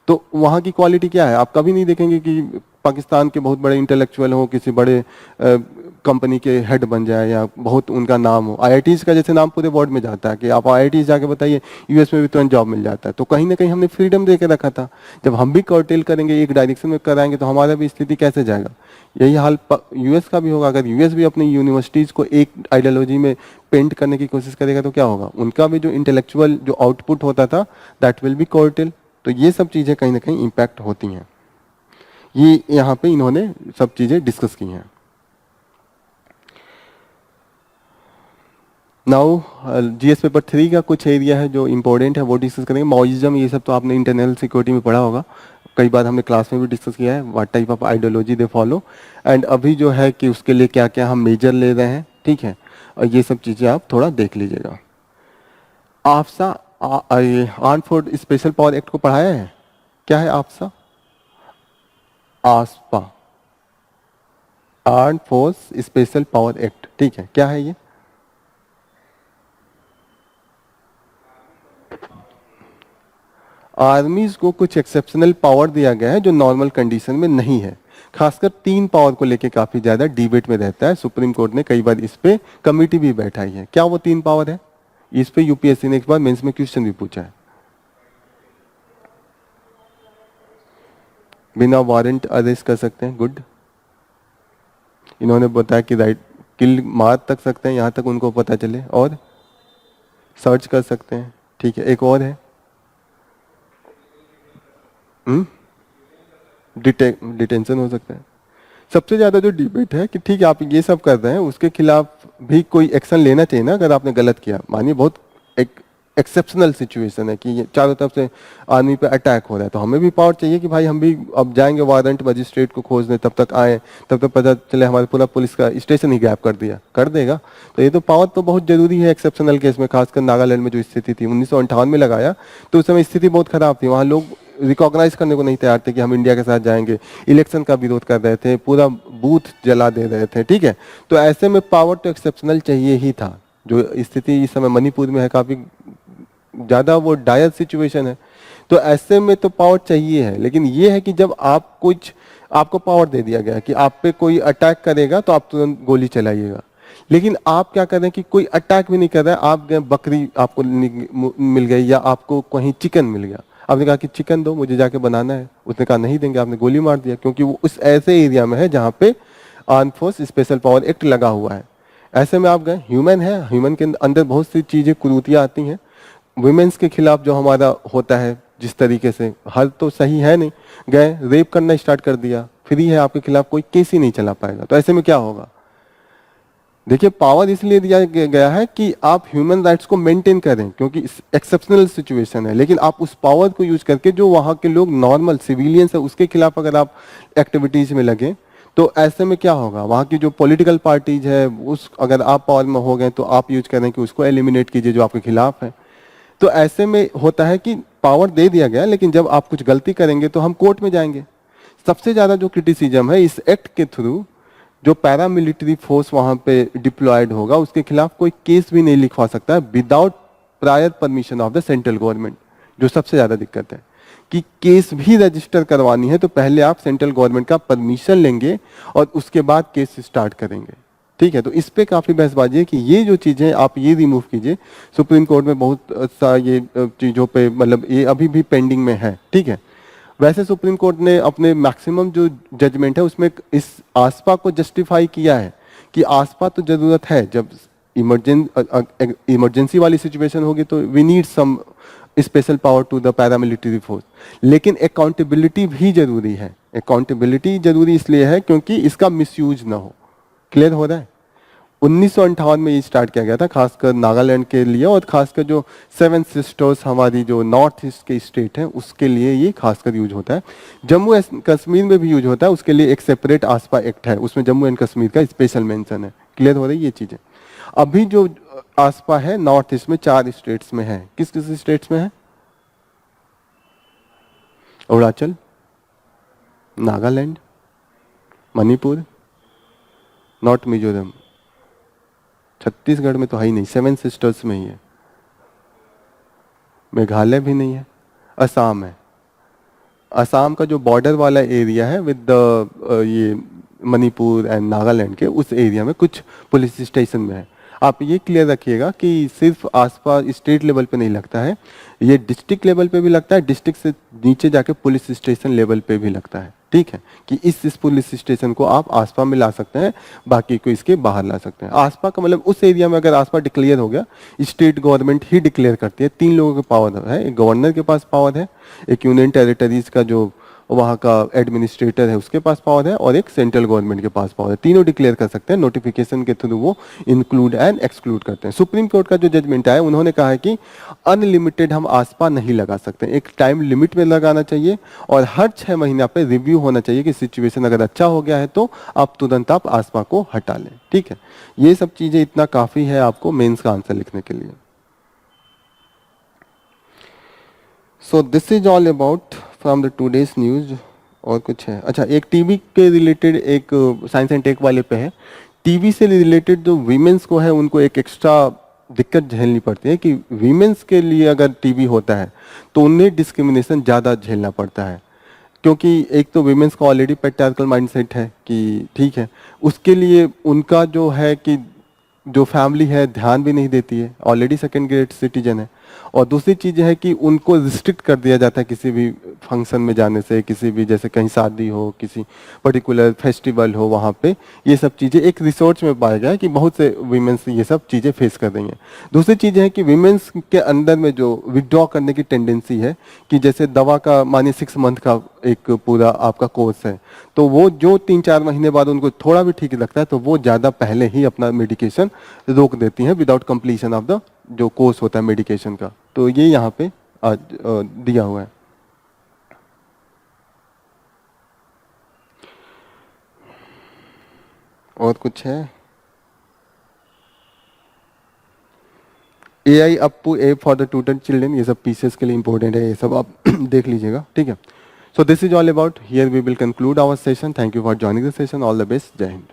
तो वहाँ की क्वालिटी क्या है? आप कभी नहीं देखेंगे कि पाकिस्तान के बहुत बड़े इंटेलेक्चुअल हो, किसी बड़े कंपनी के हेड बन जाए या बहुत उनका नाम हो। आईआईटीज का जैसे नाम पूरे वर्ल्ड में जाता है कि आप आईआईटीज जाके बताइए, यूएस में भी तुरंत जॉब मिल जाता है। तो कहीं ना कहीं हमने फ्रीडम दे के रखा था। जब हम भी कर्टेल करेंगे, एक डायरेक्शन में कराएंगे, तो हमारा भी स्थिति कैसे जाएगा? यही हाल यूएस का भी होगा। अगर यूएस भी अपनी यूनिवर्सिटीज को एक आइडियोलॉजी में पेंट करने की कोशिश करेगा तो क्या होगा? उनका भी जो इंटेलेक्चुअल जो आउटपुट होता था दैट विल बी कर्टेल। तो ये सब चीजें कहीं ना कहीं इम्पैक्ट होती हैं। ये यहाँ पे इन्होंने सब चीजें डिस्कस की हैं। नाउ जीएस पेपर 3 का कुछ एरिया है जो इम्पोर्टेंट है वो डिस्कस करेंगे। माओइज्म ये सब तो आपने इंटरनल सिक्योरिटी में पढ़ा होगा, कई बार हमने क्लास में भी डिस्कस किया है, what type of ideology they follow, and अभी जो है कि उसके लिए क्या क्या हम मेजर ले रहे हैं, ठीक है। और ये सब चीज़ें आप थोड़ा देख लीजिएगा। AFSPA arm force special power act को पढ़ाया है? क्या है AFSPA? AFSPA, arm force special power act, ठीक है। क्या है ये? आर्मीज को कुछ एक्सेप्शनल पावर दिया गया है जो नॉर्मल कंडीशन में नहीं है। खासकर 3 पावर को लेके काफी ज्यादा डिबेट में रहता है। सुप्रीम कोर्ट ने कई बार इस पे कमेटी भी बैठाई है। क्या वो 3 पावर है? इस पे यूपीएससी ने एक बार मेंस में क्वेश्चन भी पूछा है। बिना वारंट अरेस्ट कर सकते हैं, गुड। इन्होंने बताया कि राइट किल मार तक सकते हैं, यहां तक उनको पता चले, और सर्च कर सकते हैं, ठीक है। एक और है डिटेंशन हो सकता है। सबसे ज्यादा जो डिबेट है कि ठीक है आप ये सब कर रहे हैं, उसके खिलाफ भी कोई एक्शन लेना चाहिए ना अगर आपने गलत किया। मानिए बहुत एक एक्सेप्शनल सिचुएशन है कि ये चारों तरफ से आर्मी पे अटैक हो रहा है, तो हमें भी पावर चाहिए कि भाई हम भी अब जाएंगे वारंट मजिस्ट्रेट को खोजने, तब तक आए, तब तक पता चले हमारे पूरा पुलिस का स्टेशन ही गैप कर दिया, कर देगा। तो ये तो पावर तो बहुत जरूरी है एक्सेप्शनल केस में। खासकर नागालैंड में जो स्थिति थी 1958 में लगाया, तो उस समय स्थिति बहुत खराब थी। वहाँ लोग रिकॉग्नाइज करने को नहीं तैयार थे कि हम इंडिया के साथ जाएंगे, इलेक्शन का विरोध कर रहे थे, पूरा बूथ जला दे रहे थे, ठीक है। तो ऐसे में पावर तो एक्सेप्शनल चाहिए ही था। जो स्थिति इस समय मणिपुर में है, काफी ज्यादा वो डायर सिचुएशन है, तो ऐसे में तो पावर चाहिए है। लेकिन ये है कि जब आप कुछ आपको पावर दे दिया गया कि आप पे कोई अटैक करेगा तो आप तुरंत गोली चलाइएगा, लेकिन आप क्या कर रहे हैं कि कोई अटैक भी नहीं कर रहे हैं, आप गए बकरी आपको मिल गई या आपको कहीं चिकन मिल गया, आपने कहा कि चिकन दो मुझे जाके बनाना है, उसने कहा नहीं देंगे, आपने गोली मार दिया, क्योंकि वो उस ऐसे एरिया में है जहाँ पे arm force special power act लगा हुआ है। ऐसे में आप गए, ह्यूमन है, ह्यूमन के अंदर बहुत सी चीजें कुरीतियां आती हैं। वुमेन्स के खिलाफ जो हमारा होता है जिस तरीके से, हर तो सही है नहीं, गए रेप करना स्टार्ट कर दिया, फ्री है, आपके खिलाफ कोई केस ही नहीं चला पाएगा। तो ऐसे में क्या होगा? देखिए पावर इसलिए दिया गया है कि आप ह्यूमन राइट्स को मेंटेन करें, क्योंकि एक्सेप्शनल सिचुएशन है। लेकिन आप उस पावर को यूज करके जो वहां के लोग नॉर्मल सिविलियंस है उसके खिलाफ अगर आप एक्टिविटीज में लगे, तो ऐसे में क्या होगा? वहां की जो पॉलिटिकल पार्टीज है उस अगर आप पावर में हो गए तो आप यूज करें कि उसको एलिमिनेट कीजिए जो आपके खिलाफ है। तो ऐसे में होता है कि पावर दे दिया गया, लेकिन जब आप कुछ गलती करेंगे तो हम कोर्ट में जाएंगे। सबसे ज्यादा जो क्रिटिसिज्म है इस एक्ट के थ्रू जो पैरामिलिट्री फोर्स वहां पे डिप्लॉयड होगा उसके खिलाफ कोई केस भी नहीं लिखवा सकता है without prior permission of the central government. जो सबसे ज्यादा दिक्कत है कि केस भी रजिस्टर करवानी है तो पहले आप सेंट्रल गवर्नमेंट का परमिशन लेंगे और उसके बाद केस स्टार्ट करेंगे। ठीक है, तो इस पे काफी बहसबाजी है कि ये जो चीजें आप ये रिमूव कीजिए। सुप्रीम कोर्ट में बहुत सा ये चीजों पे मतलब ये अभी भी पेंडिंग में है। ठीक है, वैसे सुप्रीम कोर्ट ने अपने मैक्सिमम जो जजमेंट है उसमें इस आसपा को जस्टिफाई किया है कि आसपा तो जरूरत है, जब इमरजेंसी वाली सिचुएशन होगी तो we need some special power to the paramilitary force, लेकिन अकाउंटेबिलिटी भी जरूरी है। अकाउंटेबिलिटी जरूरी इसलिए है क्योंकि इसका मिसयूज ना हो। क्लियर हो रहा है? 1958 में ये स्टार्ट किया गया था खासकर नागालैंड के लिए, और खासकर जो सेवन सिस्टर्स हमारी जो नॉर्थ ईस्ट के स्टेट हैं उसके लिए ये खासकर यूज होता है। जम्मू एंड कश्मीर में भी यूज होता है, उसके लिए एक सेपरेट आसपा एक्ट है, उसमें जम्मू एंड कश्मीर का स्पेशल मेंशन है। क्लियर हो रही है ये चीजें? अभी जो आसपा है नॉर्थ ईस्ट में 4 स्टेट्स में है। किस किस स्टेट्स में है? अरुणाचल, नागालैंड, मणिपुर, नॉर्थ मिजोरम, छत्तीसगढ़ में तो है ही नहीं, सेवन सिस्टर्स में ही है, मेघालय भी नहीं है, असम है। असम का जो बॉर्डर वाला एरिया है विद ये मणिपुर एंड नागालैंड के, उस एरिया में कुछ पुलिस स्टेशन में है। आप ये क्लियर रखिएगा कि सिर्फ आसपास स्टेट लेवल पे नहीं लगता है, ये डिस्ट्रिक्ट लेवल पे भी लगता है, डिस्ट्रिक्ट से नीचे जाके पुलिस स्टेशन लेवल पे भी लगता है। ठीक है, कि इस पुलिस स्टेशन को आप आसपा में ला सकते हैं, बाकी को इसके बाहर ला सकते हैं। आसपा का मतलब उस एरिया में अगर आसपा डिक्लेयर हो गया, स्टेट गवर्नमेंट ही डिक्लेयर करती है। 3 लोगों के पावर है, एक गवर्नर के पास पावर है, एक यूनियन टेरिटरीज का जो वहाँ का एडमिनिस्ट्रेटर है उसके पास पावर है, और एक सेंट्रल गवर्नमेंट के पास पावर है। तीनों डिक्लेयर कर सकते हैं, नोटिफिकेशन के थ्रू वो इंक्लूड एंड एक्सक्लूड करते हैं। सुप्रीम कोर्ट का जो जजमेंट आया उन्होंने कहा है कि अनलिमिटेड हम आसपा नहीं लगा सकते, एक टाइम लिमिट में लगाना चाहिए, और हर 6 महीना पे रिव्यू होना चाहिए कि सिचुएशन अगर अच्छा हो गया है तो आप तुरंत आप आसपा को हटा लें। ठीक है, ये सब चीजें इतना काफी है आपको मेंस का आंसर लिखने के लिए। सो this is all about from the today's news. और कुछ है? अच्छा, एक टीबी के रिलेटेड एक साइंस एंड टेक वाले पे है। टीबी से रिलेटेड जो वीमेंस को है उनको एक एक्स्ट्रा दिक्कत झेलनी पड़ती है कि वीमेंस के लिए अगर टीबी होता है तो उन्हें डिस्क्रिमिनेशन ज़्यादा झेलना पड़ता है, क्योंकि एक तो वीमेंस का ऑलरेडी पैट्रियार्कल माइंडसेट है कि ठीक है, उसके लिए उनका जो है कि जो फैमिली है ध्यान भी नहीं देती है, ऑलरेडी सेकंड ग्रेड सिटीजन है, और दूसरी चीज़ है कि उनको रिस्ट्रिक्ट कर दिया जाता है किसी भी फंक्शन में जाने से, किसी भी जैसे कहीं शादी हो, किसी पर्टिकुलर फेस्टिवल हो, वहाँ पे ये सब चीज़ें एक रिसर्च में पाया गया है कि बहुत से वीमेंस ये सब चीज़ें फेस कर रही हैं। दूसरी चीज़ है कि वीमेंस के अंदर में जो विड्रॉ करने की टेंडेंसी है कि जैसे दवा का मानिए 6 मंथ का एक पूरा आपका कोर्स है, तो वो जो 3-4 महीने बाद उनको थोड़ा भी ठीक लगता है तो वो ज़्यादा पहले ही अपना मेडिकेशन रोक देती हैं विदाउट कंप्लीशन ऑफ द जो कोर्स होता है मेडिकेशन का। तो ये यहाँ पे आज दिया हुआ है। और कुछ है? AI Appu app for the tutor children, ये सब पीसेस के लिए इंपॉर्टेंट है, ये सब आप देख लीजिएगा। ठीक है, so this is all about, here we will conclude our session. Thank you for joining the session, all the best, Jai Hind.